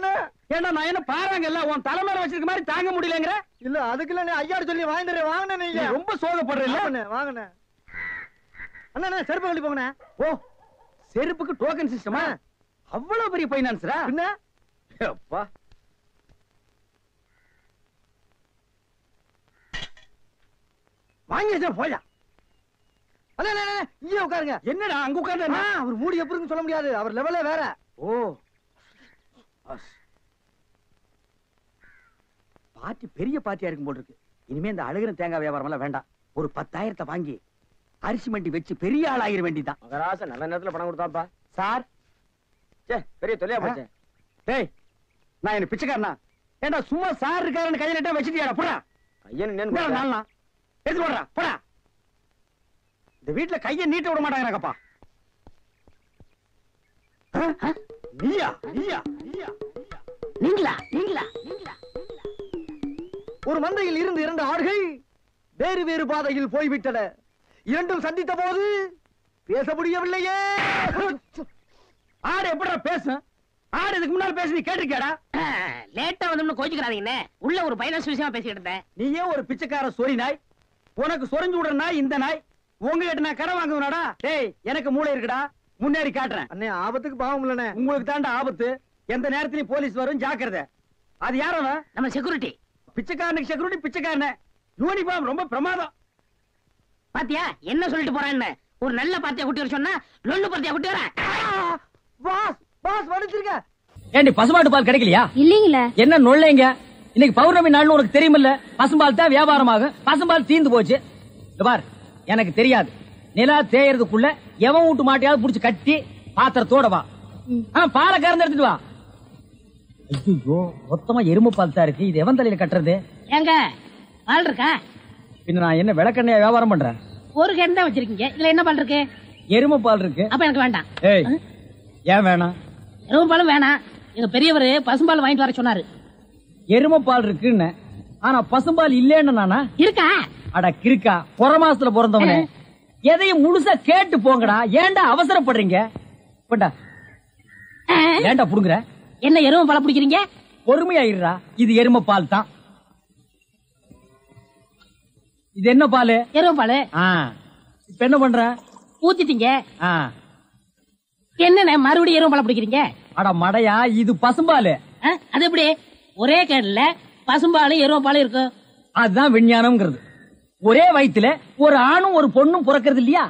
Speaker 6: ஏன்னா நான் என்ன பாருங்கல்ல உன் தலைமையில வச்சிருக்க மாதிரி தாங்க முடியலங்கிற.
Speaker 1: இல்ல அதுக்குள்ள நீ ஐயாடு சொல்லி வாங்கிட்டு வாங்கினே. நீங்க
Speaker 6: ரொம்ப சோகப்படுறீங்க.
Speaker 1: வாங்கினே அண்ணா செருப்பு கழட்டி போங்கண்ணே.
Speaker 6: ஓ செருப்புக்கு டோக்கன் சிஸ்டமா? அவ்வளவு பெரிய பைனான்ஸ்ரா?
Speaker 1: என்ன
Speaker 6: அப்பா
Speaker 1: வாங்கி போயா. இங்கே உட்காருங்க. என்னடா அங்க உட்கார்ந்து? அவர் மூடி எப்படி சொல்ல முடியாது, அவர் லெவலே வேற. ஓ பார்ட்டி பெரிய பார்ட்டியா இருக்கும் போல் இருக்கு. இனிமே இந்த அழுகிற தேங்காய் வியாபாரம் எல்லாம் வேண்டாம். ஒரு 10,000 வாங்கி அரிசி மண்டி வச்சு பெரிய ஆள் ஆகிற வேண்டிதான்.
Speaker 6: மகராசன் நல்ல நேரத்துல பணம் கொடுத்தாப்பா.
Speaker 1: சார்
Speaker 6: பெரிய தொல்லையா போச்சு.
Speaker 1: டேய் நான் என்ன பிச்சைக்காரனா? ஏண்டா சும்மா சார் இருக்காருன்னு கையில நட்டா வச்சிட்டியாடா? போடா
Speaker 6: ஐயன்
Speaker 1: எடுத்து போடுறா போடா. இந்த வீட்டுல கைய நீட்ட விட மாட்டாங்கப்பா. நீயா நீயா நீயா
Speaker 3: நீங்களா நீங்களா நீங்களா?
Speaker 1: ஒரு மந்தையில் இருந்து 2 ஆடுகள் வேறு வேறு பாதையில் போய்விட்டன. இரண்டும் சந்தித்த போது பேச முடியவில்லையே. ஆடு எப்படா பேசும்? ஆடு இதுக்கு முன்னால பேசி நீ கேட்டிருக்கியாடா?
Speaker 3: லேட்டா வந்து கோச்சுக்கிறாதீங்கண்ணே. உள்ள ஒரு பைனான்ஸ் விஷயமா பேசிக்கிட்டு இருந்தேன்.
Speaker 1: நீயே ஒரு பிச்சைக்கார சொறி நாய். உனக்கு சொரிஞ்சு விடுற நாய் இந்த நாய். உங்ககிட்ட நான் கடை வாங்குவனாடா? டேய் எனக்கு மூளை இருக்குடா, முன்னேறி காட்டுறேன். அண்ணே ஆபத்துக்கு பாவம் இல்லனே. உங்களுக்கு தாண்டா ஆபத்து. எந்த நேரத்திலயும் போலீஸ் வரும், ஜாக்கிரதை. அது யாரவ?
Speaker 3: நம்ம செக்யூரிட்டி.
Speaker 1: பிச்சைக்காரனுக்கு செக்யூரிட்டி பிச்சைக்காரனே. யூனிஃபார்ம் ரொம்ப பிரமாதம்.
Speaker 3: பாத்தியா என்ன சொல்லிட்டு போறான்னு? ஒரு நல்ல பார்ட்டியா குட்டி வர சொன்னா லொல்லு பார்ட்டியா குட்டி வர.
Speaker 1: பாஸ் பாஸ் வடிச்சிருக்க.
Speaker 8: ஏண்டி பசுமாட்டு பால் கிடைக்கலையா?
Speaker 9: இல்லீங்களே.
Speaker 8: என்ன நொல்லைங்க? இன்னைக்கு பௌர்ணமி நாள்னு உனக்கு தெரியுமில்ல? பசும்பால் தான் வியாபாரமாகும். பசும்பால் தீந்து போச்சு. பார் எனக்கு தெரியாது. நிலா தேயறதுக்குள்ள எவன் வீட்டு மாட்டையாவது புடிச்சு கட்டி பாத்திரத்தோட வா. பாலை கறந்து எடுத்துட்டு வா. ஐயோ மொத்தமா எருமை பால் தான் இருக்கு. இது எவன் தலையில கட்டுறது?
Speaker 3: ஏங்க பால் இருக்கா?
Speaker 8: பின்ன நான் என்ன விளக்கெண்ணையா வியாபாரம் பண்றேன்?
Speaker 3: ஒரு கேன் தான் வச்சிருக்கீங்க. இதுல என்ன பால் இருக்கு?
Speaker 8: எருமை பால் இருக்கு.
Speaker 3: அப்ப எனக்கு வேண்டாம்.
Speaker 8: ஏய் ஏன் வேணாம்?
Speaker 3: எருமை பாலும் வேணாம். எங்க பெரியவர் பசும்பால் வாங்கிட்டு வர சொன்னாரு.
Speaker 8: எருமை பால் இருக்குன்னு, ஆனா பசும்பால் இல்லேன்னு நானா?
Speaker 3: இருக்கா?
Speaker 8: அட கிறுக்கா, புற மாசத்துல பிறந்தவனே, எதையும் முழுசா கேட்டு போங்கடா. ஏன்டா அவசரப்படுறீங்க? ஏன்டா புடுங்குற?
Speaker 3: என்ன எருமை பால் பிடிக்கிறீங்க?
Speaker 8: பொறுமையாயிடுறா. இது எருமை பால் தான். இது என்ன பால்?
Speaker 3: எருமை பால்.
Speaker 8: இப்ப என்ன பண்ற?
Speaker 3: ஊத்திட்டீங்க. என்ன மறுபடியும் எருமை பால் பிடிக்கிறீங்க?
Speaker 8: அட மடையா, இது பசும்பால்.
Speaker 3: அது எப்படி ஒரே கேன்ல பசும்பாலும் எருமை பாலும் இருக்கும்?
Speaker 8: அதுதான் விஞ்ஞானம்ங்கிறது. ஒரே வயித்துல ஒரு ஆணும் ஒரு பொண்ணும் பிறக்கிறது இல்லையா?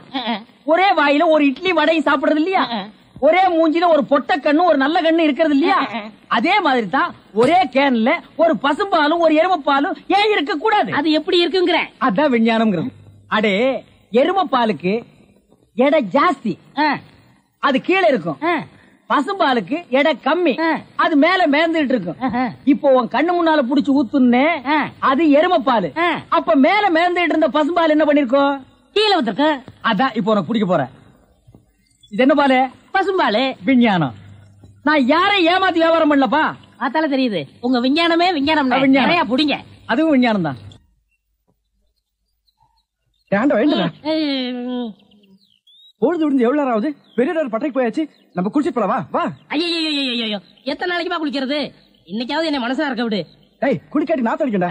Speaker 8: ஒரே வாயில ஒரு இட்லி வடையும் சாப்பிடுறது இல்லையா? ஒரே மூஞ்சில ஒரு பொட்ட கண்ணு ஒரு நல்ல கண்ணு இருக்கிறது இல்லையா? அதே மாதிரி தான் ஒரே கேன்ல ஒரு பசும்பாலும் ஒரு எருமைப்பாலும் ஏன் இருக்க கூடாது?
Speaker 3: அது எப்படி இருக்குங்கிற?
Speaker 8: அதான் விஞ்ஞானம்ங்கிறது. அடே எருமை பாலுக்கு எடை ஜாஸ்தி, அது கீழே இருக்கும். பசும்பாலுக்கு எடை கம்மி, அது மேல மேந்துட்டு இருக்கும். இப்போ உன் கண்ணு முன்னால புடிச்சு ஊத்துனே, அது எருமை பால். அப்ப மேல மேந்துட்டு இருந்த பசும்பால் என்ன பண்ணிருக்கோம்?
Speaker 3: கீழே ஊத்திருக்கு.
Speaker 8: அதான் இப்போ உனக்கு பிடிக்க போற. இது என்ன பாலு?
Speaker 3: பசும்பாலு.
Speaker 8: விஞ்ஞானம். நான் யாரை ஏமாத்தி வியாபாரம் பண்ணலப்பா.
Speaker 3: அதால தெரியுது உங்க விஞ்ஞானமே விஞ்ஞானம். நிறைய புடிங்க.
Speaker 8: அதுவும் விஞ்ஞானம் தான். பொழுது விழுந்து எவ்வளவு நேரம் ஆகுது? பெரிய பட்டைக்கு போயாச்சு. நம்ம குளிச்சு போலவா? வா.
Speaker 3: ஐயோ எத்தனை நாளைக்குமா குளிக்கிறது? இன்னைக்காவது என்ன மனசா இருக்க விடு.
Speaker 8: ஏய் குளிக்காட்டி நான் தடிக்கண்டா.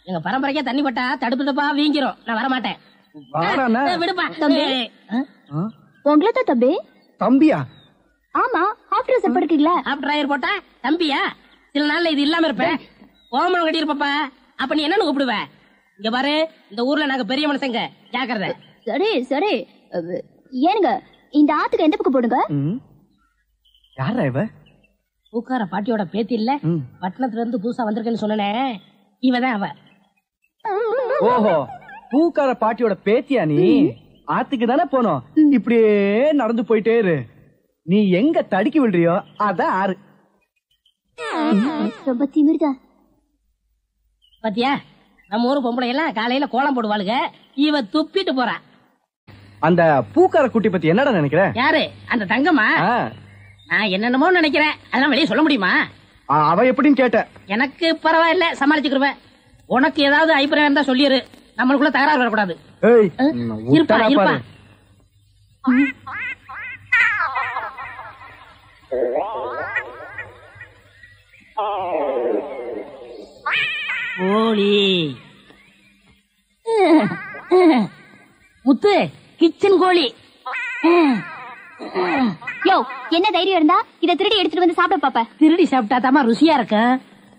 Speaker 3: எங்க பரம்பரைக்கா தண்ணி பட்டா தடுப்பு தப்பா வீங்கிரும். நான் வர மாட்டேன். விடுப்பா.
Speaker 9: உங்களை தான் தம்பி.
Speaker 8: தம்பியா?
Speaker 9: ஆமா, ஹாஃப் ட்ரெஸ் போட்டுக்கீங்களா?
Speaker 3: ஹாஃப் டிரைவர் போட்டா தம்பியா? சில நாள்ல இது இல்லாம இருப்பேன். ஓமனம் கட்டி இருப்பப்பா. அப்ப நீ என்னன்னு கூப்பிடுவ? இங்க பாரு, இந்த ஊர்ல நாங்க பெரிய மனுஷங்க, ஜாக்கிரதை.
Speaker 9: சரி சரி. ஏனுங்க இந்த ஆத்துக்கு எந்த பக்கம் போடுங்க?
Speaker 8: யாரா இவ?
Speaker 3: பூக்கார பாட்டியோட பேத்தி இல்ல, பட்டணத்துல இருந்து புதுசா வந்திருக்கேன்னு சொன்னனே, இவதான் அவ.
Speaker 8: ஓஹோ, பூக்கார பாட்டியோட பேத்தியா நீ? ஆத்துக்கு தானே போனோம். இப்படியே நடந்து போயிட்டே இரு. நீ எங்க தடுக்கி விடுறியோ அதான் ஆறு.
Speaker 9: ரொம்ப திமிர்தா.
Speaker 3: பாத்தியா, நம்ம ஊரு பொம்பளை எல்லாம் காலையில கோலம் போடுவாளுங்க. இவ துப்பிட்டு போறா.
Speaker 8: அந்த பூக்கார குட்டி பத்தி என்னடா நினைக்கிற?
Speaker 3: யாரு? அந்த தங்கம்மா? நான் என்னென்னமோ நினைக்கிறேன். அதெல்லாம் வெளியே சொல்ல முடியுமா?
Speaker 8: அவ எப்படின்னு கேட்ட.
Speaker 3: எனக்கு பரவாயில்ல, சமாளிச்சுக்கிருவேன். உனக்கு ஏதாவது அபிப்பிராயம் இருந்தா சொல்லிரு. நம்மளுக்குள்ள தகராறு வரக்கூடாது. இருப்பா இருப்பா. கோழி முத்து, கிச்சன் கோழி.
Speaker 9: யோ, என்ன தைரியம் இருந்தா இத திருடி எடுத்துட்டு வந்து சாப்பிட பாப்ப?
Speaker 3: திருடி சாப்பிட்டா தாமா ருசியா இருக்கும்.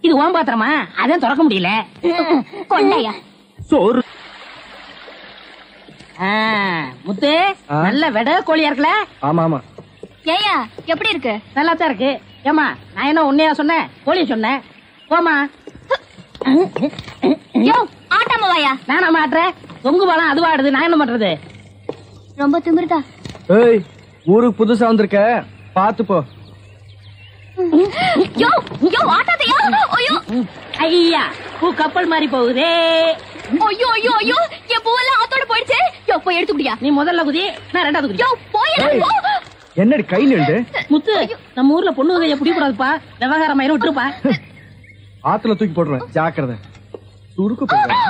Speaker 3: இது ஓம் பாத்திரமா, அதான் திறக்க முடியல.
Speaker 9: கொண்டையா
Speaker 8: சோறு.
Speaker 3: முத்து நல்ல வெட கோழியா இருக்குல்ல?
Speaker 8: ஆமா ஆமா.
Speaker 9: ஏயா எப்படி இருக்கு?
Speaker 3: நல்லா தான் இருக்கு. ஏமா நான் என்ன உன்னையா சொன்னேன், கோழி சொன்னேன். போமா.
Speaker 9: யோ ஆட்டாம வாயா.
Speaker 3: நானா மாட்டுறேன், தொங்கு பாலம் அதுவா ஆடுது, நான் என்ன பண்றது?
Speaker 9: ரொம்ப திமிருதா.
Speaker 8: ஏய் ஊருக்கு புதுசா வந்திருக்க, பாத்து போ.
Speaker 9: யோ யோ ஆட்டாதயா. ஐயோ
Speaker 3: ஐயா பூ கப்பல் மாதிரி போகுதே.
Speaker 9: ஐயோ ஐயோ ஐயோ என் பூவெல்லாம் ஆத்தோட போயிடுச்சு. யோ போய் எடுத்து குடியா.
Speaker 3: நீ முதல்ல குதி, நான் ரெண்டாவது குதி.
Speaker 9: யோ போய் போ.
Speaker 8: என்னடி கை நின்று?
Speaker 3: முத்து நம்ம ஊர்ல பொண்ணு கைய பிடி கூடாதுப்பா, விவகாரம் ஆயிரம் விட்டுருப்பா.
Speaker 8: ஆத்துல தூக்கி போடுறேன், ஜாக்கிரதை. சுருக்கு போடுறேன்.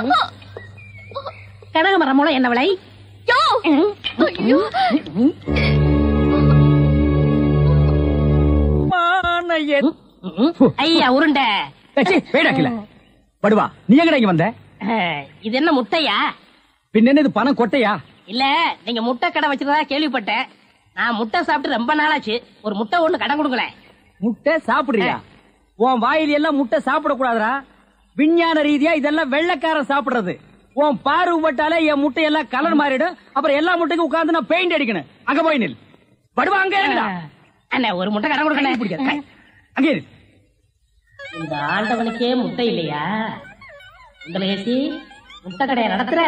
Speaker 3: கனகமரம் மூலம் என்ன விலை?
Speaker 9: யோ ஐயோ
Speaker 3: ஐயா உருண்டை.
Speaker 8: வேடாக்கல படுவா. நீ எங்கடா இங்க வந்த?
Speaker 3: இது என்ன முட்டையா?
Speaker 8: பின்ன என்ன இது பணம் கொட்டையா?
Speaker 3: இல்ல நீங்க முட்டை கடை வச்சிருந்தா கேள்விப்பட்டேன். நான் முட்டை சாப்பிட்டு ரொம்ப நாளாச்சு, ஒரு முட்டை ஒண்ணு கடன் கொடுக்கல.
Speaker 8: முட்டை சாப்பிடுறியா? உன் வாயில எல்லாம் முட்டை சாப்பிட கூடாதுடா. விஞ்ஞான ரீதியா இதெல்லாம் வெள்ளைக்காரன் சாப்பிடுறது. உன் பார்வைப்பட்டாலே என் முட்டையெல்லாம் கலர் மாறிடும். அப்புறம் எல்லா முட்டைக்கும் உட்கார்ந்து நான் பெயிண்ட் அடிக்கணும். அங்க போய் நில். படுவா அங்க இருடா.
Speaker 3: அண்ணே ஒரு முட்டை கடன் கொடுக்கல.
Speaker 8: அங்க இரு.
Speaker 3: இந்த ஆண்டவனுக்கே முட்டை இல்லையா? உங்களை ஏசி முட்டை கடையை நடத்துற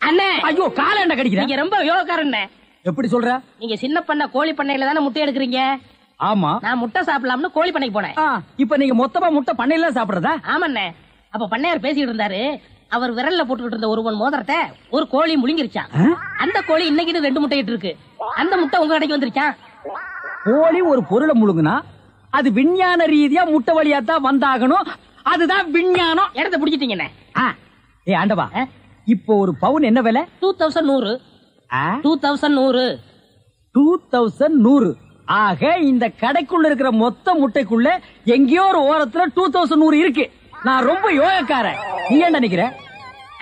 Speaker 3: அண்ணே.
Speaker 8: ஐயோ காலண்ட கடிக்கிற.
Speaker 3: நீங்க ரொம்ப யோகக்காரன்.
Speaker 8: எப்படி சொல்ற?
Speaker 3: நீங்க சின்ன பண்ண கோழி பண்ணையில தானே முட்டை எடுக்கிறீங்க?
Speaker 8: ஆமா.
Speaker 3: நான் முட்டை சாப்பிடலாம்னு கோழி பண்ணைக்கு போனேன்.
Speaker 8: இப்ப நீங்க மொத்தமா முட்டை பண்ணையில சாப்பிடுறதா?
Speaker 3: ஆமாண்ணே. அப்ப பண்ணையார் பேசிட்டு இருந்தாரு. அவர் விரல்ல போட்டுக்கிட்டு இருந்த ஒருவன் மோதிரத்தை ஒரு கோழி முழுங்கிருச்சான். அந்த கோழி இன்னைக்கு 2 முட்டை இட்டு இருக்கு. அந்த முட்டை உங்க கடைக்கு வந்துருச்சான்.
Speaker 8: கோழி ஒரு பொருளை முழுங்குனா அது விஞ்ஞான ரீதியா முட்டை வழியா தான் வந்தாகணும். அதுதான் விஞ்ஞானம்.
Speaker 3: இடத்த பிடிச்சிட்டீங்கண்ணே.
Speaker 8: ஏ ஆண்டவா, இப்போ ஒரு பவுன் என்ன விலை?
Speaker 3: 2100. 2100.
Speaker 8: 2100. ஆக இந்த கடைக்குள்ள இருக்கிற மொத்த முட்டைக்குள்ள எங்கேயோ ஒரு ஓரத்துல 2100 இருக்கு. நான் ரொம்ப யோகக்காரன். நீ என்ன நினைக்கிற?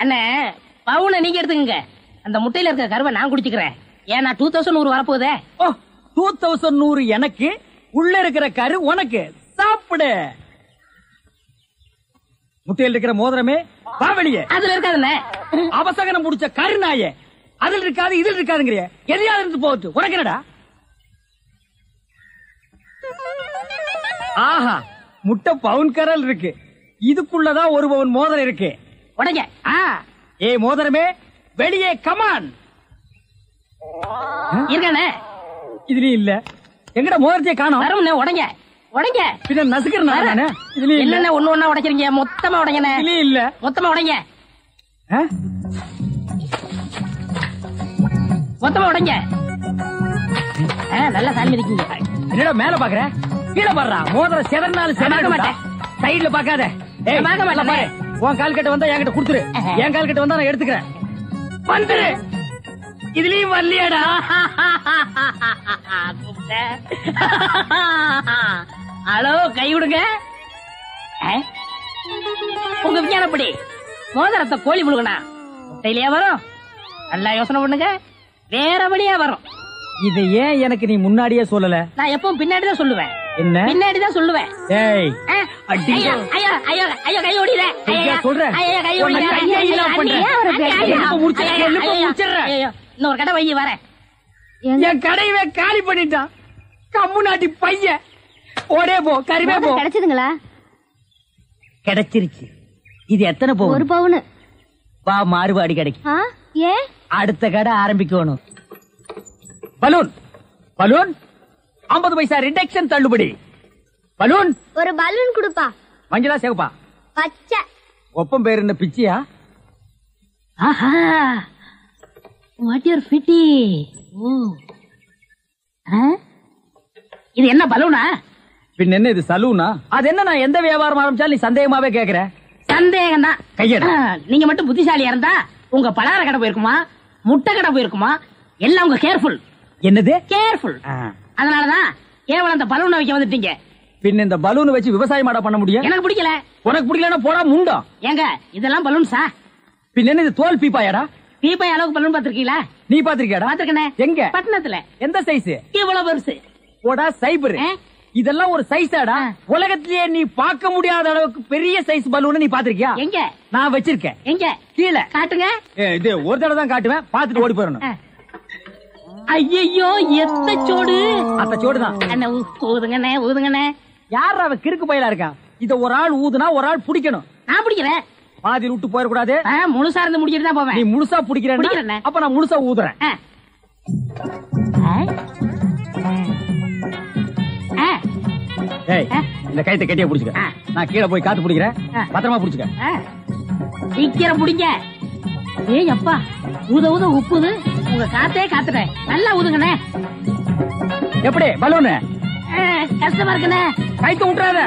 Speaker 3: அண்ணே பவுனை நீங்க எடுத்துக்கங்க, அந்த முட்டையில இருக்க கருவை நான் குடிச்சுக்கிறேன். ஏன்னா 2100 வரப்போதே.
Speaker 8: 2100 எனக்கு, உள்ள இருக்கிற கரு உனக்கு. சாப்பிடு. முட்டையில் இருக்கிற மோதிரமே வா வெளியே.
Speaker 3: அதுல இருக்காதுண்ணே.
Speaker 8: அவசகனம் முடிச்ச கருநாயே, அதுல இருக்காது இதுல இருக்காதுங்கிறிய. எதையாவது இருந்து போட்டு உனக்கு என்னடா? ஆஹா, முட்டை பவுன் கரல் இருக்கு. இதுக்குள்ளதான் ஒரு பவுன் மோதிரம் இருக்கு.
Speaker 3: உடைங்க.
Speaker 8: ஏ மோதிரமே வெளியே கமான்.
Speaker 3: இருக்கானே
Speaker 8: இதுலயும் இல்ல. எங்கட மோதிரத்தை காணோம்.
Speaker 3: வரும்ண்ணே. உடைங்க உடைங்க.
Speaker 8: பின்ன நசுக்கிறேன் நானே. இதுலயும் இல்ல.
Speaker 3: என்னண்ணே ஒண்ணு ஒண்ணா உடைக்கிறீங்க? மொத்தமா உடைங்கண்ணே.
Speaker 8: இதுலயும் இல்ல.
Speaker 3: மொத்தமா உடைங்க. மொத்தமா உடைங்க. நல்லா சாமி இருக்கீங்க.
Speaker 8: என்னடா மேல பாக்குற? கீழே பாடுறா. மோதிரம் செதறனாலும் செதற மாட்டேன். சைடுல பாக்காத. உன் கால் கட்ட வந்தா என்கிட்ட குடுத்துரு. என் கால் கட்ட வந்தா நான் எடுத்துக்கிறேன். வந்துரு. இதுலயும் வரலையாடா?
Speaker 3: ஹலோ, கை விடுங்க. உங்க விஞ்ஞானப்படி மோதிரத்தை கோழி முழுகனா முட்டையிலேயே வரும்? நல்லா யோசனை பண்ணுங்க. வேற வழியா வரும்.
Speaker 8: இது ஏன் எனக்கு நீ முன்னாடியே சொல்லல?
Speaker 3: நான் எப்பவும் பின்னாடிதான் சொல்லுவேன்.
Speaker 8: என்ன?
Speaker 3: பின்னாடிதான் சொல்லுவேன்.
Speaker 8: ஏய்
Speaker 3: ஐயோ ஐயோ ஐயோ ஐயோ, கை ஓடிற.
Speaker 8: சொல்றேன்.
Speaker 3: இன்னொரு கடை வை வரேன்.
Speaker 8: என் கடையவே காலி பண்ணிட்டான். கம்முனாட்டி பையன். ஓடே போ, கறிவே போ.
Speaker 9: கிடைச்சதுங்களா?
Speaker 8: கிடைச்சிருச்சு. இது எத்தனை பவுன்?
Speaker 9: 1 பவுன்.
Speaker 8: வா மாறுபாடி கடைக்கு.
Speaker 9: ஏன்?
Speaker 8: அடுத்த கடை ஆரம்பிக்கணும். பலூன் பலூன் 50 பைசா ரிடக்ஷன் தள்ளுபடி. பலூன்
Speaker 9: ஒரு பலூன் கொடுப்பா.
Speaker 8: மஞ்சளா சேவப்பா?
Speaker 9: பச்சை.
Speaker 8: ஒப்பம் பேர் என்ன பிச்சியா?
Speaker 3: ஆஹா, வாட் யூர் ஃபிட்டி. இது என்ன பலூனா?
Speaker 8: பின் என்ன இது சலூனா? அது என்ன, நான் எந்த வியாபாரம் ஆரம்பிச்சாலும் நீ சந்தேகமாவே கேக்குற.
Speaker 3: சந்தேகம் தான்.
Speaker 8: கையெடு.
Speaker 3: நீங்க மட்டும் புத்திசாலியா இருந்தா உங்க பலகார கடை போயிருக்குமா, முட்டை கடை போயிருக்குமா? எல்லாம் உங்க கேர்ஃபுல்.
Speaker 8: என்னது
Speaker 3: கேர்ஃபுல்? அதனாலதான் கேவலம் அந்த பலூனை வைக்க வந்துட்டீங்க.
Speaker 8: பின் இந்த பலூன் வச்சு விவசாயம் பண்ண முடியும்?
Speaker 3: எனக்கு பிடிக்கல.
Speaker 8: உனக்கு பிடிக்கலன்னா போடா முண்டம்.
Speaker 3: ஏங்க இதெல்லாம் பலூன்ஸா?
Speaker 8: பின் என்ன இது தோல் பீப்பாயாடா?
Speaker 3: பீப்பாய் அளவுக்கு பலூன் பாத்திருக்கீங்களா?
Speaker 8: நீ பாத்திருக்கியாடா?
Speaker 3: பாத்திருக்கேன்.
Speaker 8: எங்க?
Speaker 3: பட்டணத்துல.
Speaker 8: எந்த சைஸ்?
Speaker 3: இவ்வளவு பெருசு.
Speaker 8: போடா சைபர். இதெல்லாம் ஒரு சைஸாடா. உலகத்திலேயே நீ பார்க்க முடியாத அளவுக்கு பெரிய சைஸ் பலூன் நீ பாத்திருக்கியா?
Speaker 3: எங்க?
Speaker 8: நான் வச்சிருக்கேன்.
Speaker 3: எங்க?
Speaker 8: கீழே
Speaker 3: காட்டுங்க.
Speaker 8: இது ஒரு தடவை தான் காட்டுவேன், பாத்துட்டு ஓடி போயிடணும்.
Speaker 3: ஐயோ எத்த சோடு.
Speaker 8: அந்த சோடுதான்.
Speaker 3: அண்ணே ஊதுங்கண்ணே ஊதுங்கண்ணே.
Speaker 8: யார் அவ கிறுக்கு பயிலா இருக்கான்? இத ஒரு ஆள் ஊதுனா ஒரு ஆள் பிடிக்கணும்.
Speaker 3: நான் பிடிக்கிறேன்.
Speaker 8: பாதி விட்டு போயிடக்கூடாது.
Speaker 3: முழுசா இருந்து முடிச்சிட்டு தான் போவேன்.
Speaker 8: நீ முழுசா பிடிக்கிறேன், அப்ப நான் முழுசா ஊதுறேன். இந்த கைத்தை கட்டியா புடிச்சுக்க. நான் கீழே போய் காத்து பிடிக்கிறேன், பத்திரமா புடிச்சுக்க.
Speaker 3: சீக்கிரம் பிடிங்க. ஏய் அப்பா, ஊத ஊத உப்புது. உங்க காத்தே காத்துட்டேன். நல்லா ஊதுங்கண்ணே.
Speaker 8: எப்படி பலூனு?
Speaker 3: கஷ்டமா இருக்குண்ணே.
Speaker 8: கைத்து விட்டுறாத.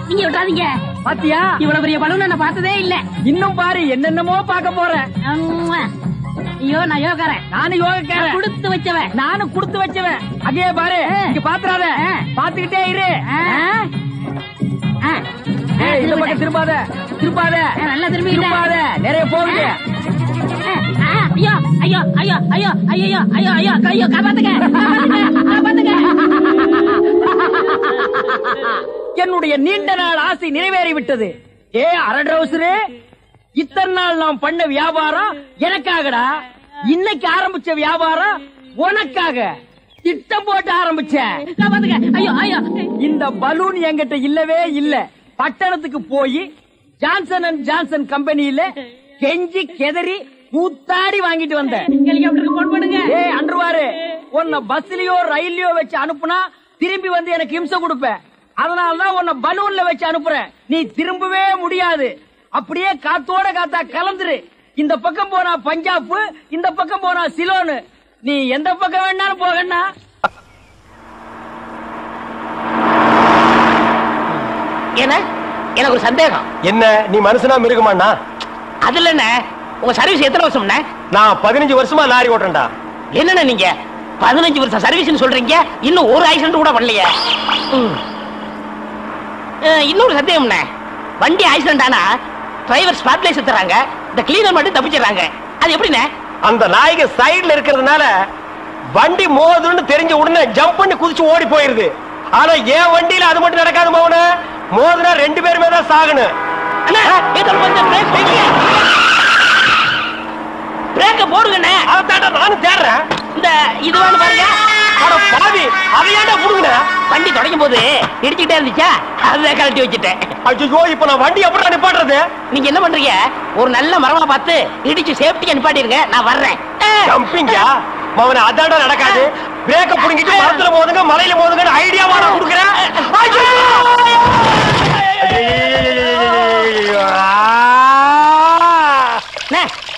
Speaker 3: நீங்க விட்டாதீங்க.
Speaker 8: பாத்தியா,
Speaker 3: இவ்வளவு பெரிய பலூன் நான் பார்த்ததே இல்ல.
Speaker 8: இன்னும் பாரு, என்னென்னமோ பார்க்க போறேன்.
Speaker 3: ஐயோ நான் யோகாரன்.
Speaker 8: நானும் யோகக்காரன்.
Speaker 3: கொடுத்து வச்சவன்.
Speaker 8: நானும் கொடுத்து வச்சவன். அங்கே பாரு, இங்க பாத்துறாத. பாத்துக்கிட்டே இரு. இந்த பக்கம் திரும்பாத, திரும்பாத.
Speaker 3: நல்லா திரும்பி
Speaker 8: திரும்பாத, நிறைய போகுது.
Speaker 3: ஐயோ ஐயோ ஐயோ ஐயோ ஐயோ ஐயோ ஐயோ ஐயோ காப்பாத்துங்க காப்பாத்துங்க.
Speaker 8: என்னுடைய நீண்ட நாள் ஆசை நிறைவேறிவிட்டது. ஏ அரட்ரவுசரு, இத்தனை நாள் நாம் பண்ண வியாபாரம் எனக்காகடா. இன்னைக்கு ஆரம்பிச்ச வியாபாரம் உனக்காக. திட்டம் போட்டு ஆரம்பிச்சேன்.
Speaker 3: ஐயோ ஐயோ,
Speaker 8: இந்த பலூன் என்கிட்ட இல்லவே இல்ல. பட்டணத்துக்கு போய் ஜான்சன் அண்ட் ஜான்சன் கம்பெனியில கெஞ்சி கெதறி கூத்தாடி வாங்கிட்டு வந்தேன்.
Speaker 3: போன் பண்ணுங்க.
Speaker 8: ஏய் அன்றுவாரு, உன்னை பஸ்லயோ ரயில்லயோ வச்சு அனுப்புனா திரும்பி வந்து எனக்கு இம்சை கொடுப்பேன். அதனாலதான் உன்னை பலூன்ல வச்சு அனுப்புறேன். நீ திரும்பவே முடியாது. அப்படியே காத்தோட காத்தா கலந்துரு. இந்த பக்கம் போனா பஞ்சாப், இந்த பக்கம் போனா சிலோனு. நீ எந்த பக்கம் வேணாலும் போகண்ணா.
Speaker 3: எனக்கு ஒரு சந்தேகம்.
Speaker 10: என்ன, நீ மனுஷனா மிருகமாண்ணா?
Speaker 3: அதுல என்ன, உங்க சர்வீஸ் எத்தனை வருஷம்?
Speaker 10: நான் 15 வருஷமா லாரி ஓட்டுறேன்டா.
Speaker 3: என்னண்ணா நீங்க 15 வருஷம் சர்வீஸ் சொல்றீங்க, இன்னும் ஒரு ஆக்சிடென்ட் கூட பண்ணலையே. இன்னொரு சந்தேகம், வண்டி ஆக்சிடென்ட் ஆனா டிரைவர் ஸ்பாட்ல செத்துறாங்க, இந்த கிளீனர் மட்டும் தப்பிச்சிடறாங்க. அது எப்படிண்ணே?
Speaker 10: அந்த நாய்க்கு சைடுல இருக்கிறதுனால வண்டி மோதுன்னு தெரிஞ்ச உடனே ஜம்ப் பண்ணி குதிச்சு ஓடி போயிருது. ஆனா என் வண்டியில அது மட்டும் நடக்காது மோன. மோதுனா 2 பேருமே தான் சாகணும்.
Speaker 3: பிரேக்க போடுங்கண்ணே.
Speaker 10: அதான் நானும் தேடுறேன்.
Speaker 3: இந்த இது வேணும் பாருங்க.
Speaker 10: பாவி, அதையாண்டா புடுங்க.
Speaker 3: வண்டி தொடங்கும் போது இடிச்சுக்கிட்டே இருந்துச்சா, அதை கழட்டி வச்சுட்டேன்.
Speaker 10: ஐயோ, இப்ப நான் வண்டி எப்படி நிப்பாட்டுறது?
Speaker 3: நீங்க என்ன பண்றீங்க, ஒரு நல்ல மரமா பார்த்து இடிச்சு சேஃப்டியா நிப்பாட்டிருங்க, நான் வர்றேன்.
Speaker 10: ஜம்பிங்கா மவன, அதாண்டா நடக்காது. பிரேக்க புடுங்கிட்டு மரத்துல மோதுங்க, மலையில மோதுங்க ஐடியாவா நான் கொடுக்குறேன்.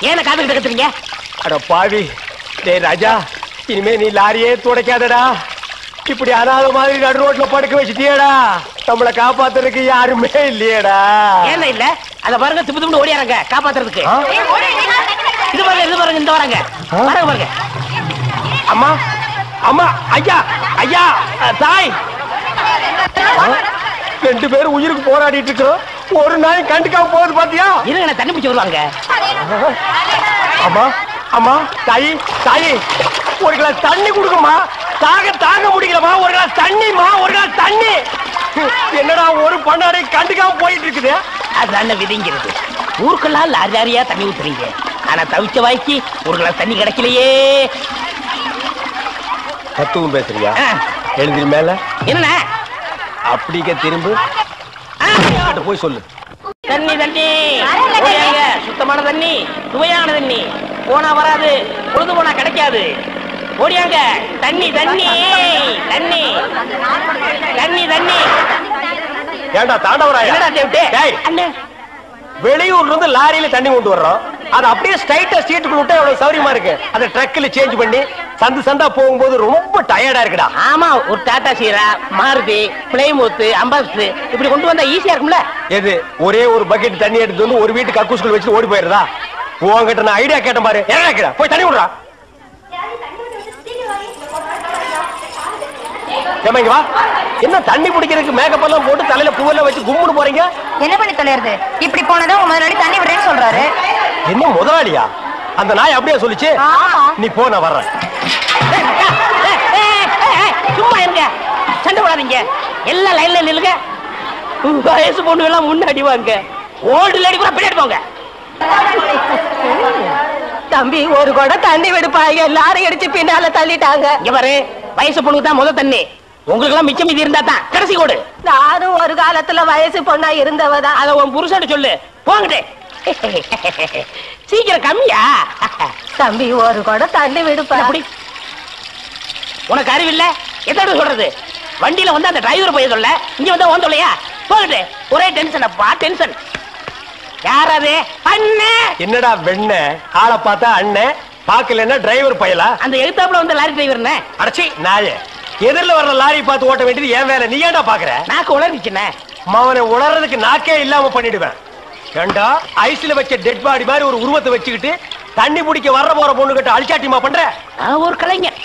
Speaker 3: ஏன காத்துக்கிட்டு கத்துறீங்க?
Speaker 10: அட பாவி, டேய் ராஜா, இனிமே நீ லாரியே துடைக்காதடா. இப்படி அனாத மாதிரி நடு ரோட்ல படுக்க வச்சுட்டியடா. நம்மளை காப்பாத்துறதுக்கு யாருமே இல்லையடா.
Speaker 3: ஏன் இல்ல, அத பாருங்க, திப்பு திப்பு ஓடியாங்க காப்பாத்துறதுக்கு. இது பாருங்க, இது பாருங்க, இந்த வராங்க பாருங்க பாருங்க.
Speaker 10: அம்மா அம்மா, ஐயா ஐயா, தாய், 2 பேரும் உயிருக்கு போராடிட்டு இருக்கிறோம். ஒரு நாய் கண்டுக்காம போகுது பாத்தியா?
Speaker 3: இருங்க, தண்ணி பிடிச்சி வருவாங்க.
Speaker 10: அம்மா அம்மா, தாயி தாயி, ஒரு கிளாஸ் தண்ணி கொடுக்குமா. தாங்க முடியலமா. ஒரு கிளாஸ் தண்ணிமா, ஒரு கிளாஸ் தண்ணி. என்னடா ஒரு பண்ணாடை கண்டுக்காம போயிட்டு இருக்குது.
Speaker 3: அதுதான விதிங்கிறது. ஊருக்கெல்லாம் லாரி லாரியா தண்ணி ஊத்துறீங்க, ஆனா தவிச்ச வாய்க்கு ஒரு கிளாஸ் தண்ணி கிடைக்கலையே.
Speaker 10: தத்துவம் பேசுறியா? எழுந்திரி மேல.
Speaker 3: என்ன
Speaker 10: அப்படிக்க திரும்ப போய் சொல்லு.
Speaker 3: தண்ணி தண்ணி, சுத்தமான தண்ணி, சுவையான தண்ணி. போனா வராது, பொழுது போனா கிடைக்காது. ஓடியாங்க, தண்ணி தண்ணி தண்ணி தண்ணி தண்ணி.
Speaker 10: ஏண்டா தாண்டவராயா, வெளியூர்ல இருந்து லாரியில தண்ணி கொண்டு வர்றோம். அது அப்படியே ஸ்ட்ரைட்டா சீட்டுக்குள்ள விட்டா எவ்வளவு சௌரியமா இருக்கு. அதை ட்ரக்ல சேஞ்ச் பண்ணி சந்தா போகும்போது ரொம்ப டயர்டா இருக்குடா.
Speaker 3: ஆமா, ஒரு டாடா சீரா, மாருதி, பிளைமூத், அம்பாஸ் இப்படி கொண்டு வந்தா ஈஸியா இருக்கும்ல.
Speaker 10: எது, ஒரே ஒரு பக்கெட் தண்ணி எடுத்து வந்து ஒரு வீட்டு கக்கூஸ்குள்ள வச்சு ஓடி போயிருதா? உங்ககிட்ட நான் ஐடியா கேட்டேன் பாரு. என்ன போய் தண்ணி விடுறா. வா, என்ன தண்ணி பிடிக்கிறதுக்கு மேக்கப் எல்லாம் போட்டு தலையில பூவெல்லாம் வச்சு கும்முன்னு போறீங்க?
Speaker 9: என்ன பண்ணி தொலைறது? இப்படி போனதும் முதலாளி தண்ணி விடுறேன்னு சொல்றாரு.
Speaker 10: என்ன முதலாளியா? அந்த நாய் அப்படியே சொல்லிச்சு.
Speaker 9: ஆமா.
Speaker 10: நீ போ, நான் வர்றேன்.
Speaker 3: சும்மா இருங்க. சண்டை போடாதீங்க. எல்லாம் லைன்ல நில்லுங்க. வயசு பொண்ணு எல்லாம் முன்னாடி வாங்க. ஓல்டு லேடி கூட பின்னாடி போங்க.
Speaker 9: தம்பி ஒரு குடம் தண்ணி விடுப்பாங்க, எல்லாரும் அடிச்சு பின்னால தள்ளிட்டாங்க.
Speaker 3: இங்க பாரு, வயசு பொண்ணுக்கு தான் முத தண்ணி. உங்களுக்கு எல்லாம் மிச்சம் மீதி இருந்தா தான் கடைசி கோடு.
Speaker 9: நானும் ஒரு காலத்துல வயசு பொண்ணா இருந்தவதான்.
Speaker 3: அத உன் புருஷன் சொல்லு. போங்கடே. சீக்கிரம் கம்மியா?
Speaker 9: தம்பி ஒரு குடம் தண்ணி விடுப்பா.
Speaker 3: அப்படி உனக்கு அறிவில்ல? எத்தனை சொல்றது? வண்டியில வந்து அந்த டிரைவர் போய் சொல்ல, இங்க வந்து ஓன் சொல்லையா? போகட்டு. ஒரே டென்ஷன் அப்பா, டென்ஷன். யாராவது அண்ணே?
Speaker 10: என்னடா வெண்ண ஆளை பார்த்தா அண்ணன் பாக்கலன்னா டிரைவர் பயலா?
Speaker 3: அந்த எழுத்தாப்புல வந்து லாரி டிரைவர்னே.
Speaker 10: அடச்சி நாயே, எதிரில வர்ற லாரி பார்த்து ஓட்ட வேண்டியது ஏன் வேலை? நீ ஏன்டா பாக்குற?
Speaker 3: நாக்கு உளறிச்சுனே.
Speaker 10: அவனை உணர்றதுக்கு நாக்கே இல்லாம பண்ணிடுவேன். ஏண்டா ஐஸ்ல வச்ச டெட் பாடி மாதிரி ஒரு உருவத்தை வச்சுக்கிட்டு தண்ணி பிடிக்க வர்ற போற பொண்ணு கிட்ட அழிச்சாட்டிமா பண்ற?
Speaker 3: ஒரு கலைஞர்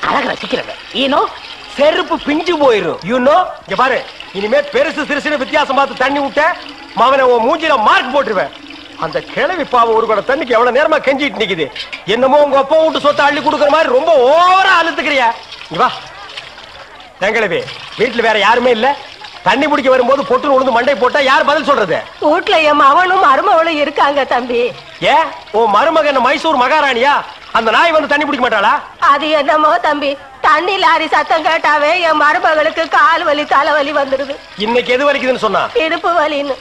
Speaker 3: அழகு ரசிக்கிறது. ஈனோ
Speaker 10: செருப்பு பிஞ்சு போயிரும். யூனோ இங்க பாரு, இனிமே பெருசு சிறுசுன்னு வித்தியாசம் பார்த்து தண்ணி விட்ட மவனை உன் மூஞ்சில மார்க் போட்டுருவேன். அந்த கிழவி பாவம் ஒரு கூட தண்ணிக்கு எவ்வளவு நேரமா கெஞ்சிட்டு நிக்குது. என்னமோ உங்க அப்பா விட்டு சொத்தை அள்ளி கொடுக்குற மாதிரி ரொம்ப ஓவரா அழுத்துக்கிறியா? இங்க வா. கிழவி வீட்டுல வேற யாருமே இல்ல. தண்ணி பிடிக்க வரும்போது பொட்டு உழுந்து மண்டை போட்டா யார் பதில் சொல்றது?
Speaker 9: வீட்டுல என் மவனும் மருமவளும் இருக்காங்க தம்பி.
Speaker 10: ஏன் உன் மருமகன் மைசூர் மகாராணியா? அந்த நாய் வந்து தண்ணி பிடிக்க மாட்டாளா?
Speaker 9: அது என்னமோ தம்பி, தண்ணி லாரி சத்தம் கேட்டாவே என் மருமகளுக்கு கால் வலி தலைவலி வந்துருது.
Speaker 10: இன்னைக்கு எது வலிக்குதுன்னு சொன்னா?
Speaker 9: இடுப்பு வலின்னு.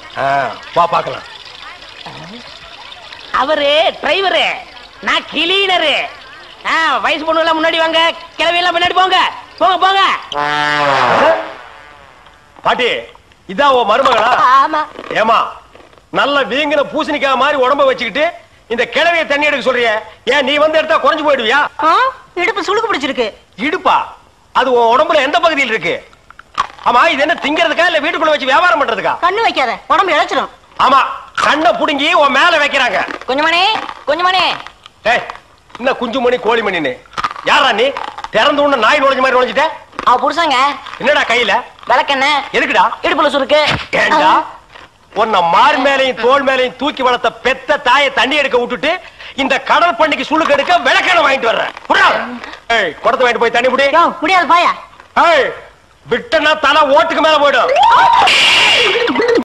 Speaker 10: வா பாக்கலாம்.
Speaker 3: அவரு டிரைவரு, நான் கிளீனரு. வயசு பொண்ணு எல்லாம் முன்னாடி வாங்க, கிளவி எல்லாம் முன்னாடி போங்க. போங்க போங்க.
Speaker 10: பாட்டி இதான் உன் மருமகளா?
Speaker 9: ஆமா.
Speaker 10: ஏமா நல்ல வீங்கின பூசணிக்காய் மாதிரி உடம்ப வச்சுக்கிட்டு இந்த கிழவிய தண்ணி எடுக்க சொல்றிய? ஏன் நீ வந்து எடுத்தா குறைஞ்சு போயிடுவியா?
Speaker 9: இடுப்பு சுளுக்கு பிடிச்சிருக்கு.
Speaker 10: இடுப்பா? அது உன் உடம்புல எந்த பகுதியில் இருக்கு? ஆமா, இது என்ன திங்கிறதுக்கா இல்ல வீட்டுக்குள்ள வச்சு வியாபாரம் பண்றதுக்கா?
Speaker 9: கண்ணு வைக்காத, உடம்பு இழைச்சிடும்.
Speaker 10: ஆமா, கண்ணை புடுங்கி உன் மேல வைக்கிறாங்க.
Speaker 9: குஞ்சுமணி குஞ்சுமணி.
Speaker 10: ஏய், என்ன குஞ்சுமணி கோழிமணின்னு? யாரா நீ? திறந்து உள்ள நாய் நுழைஞ்ச மாதிரி நுழைஞ்சிட்ட?
Speaker 9: அவ புருஷங்க.
Speaker 10: என்னடா கையில?
Speaker 9: விளக்கெண்ண.
Speaker 10: எதுக்குடா?
Speaker 9: இடுப்புல சுருக்கு.
Speaker 10: ஏண்டா உன்னை மார் மேலையும் தோல் மேலையும் தூக்கி வளர்த்த பெத்த தாயை தண்ணி எடுக்க விட்டுட்டு இந்த கடல் பண்ணிக்கு சுளுக்கு எடுக்க விளக்கெண்ண வாங்கிட்டு வர்றேன். குடத்தை வாங்கிட்டு போய் தண்ணி புடி.
Speaker 9: முடியாது பாயா.
Speaker 10: விட்டனா தலை ஓட்டுக்கு மேல போயிடும்.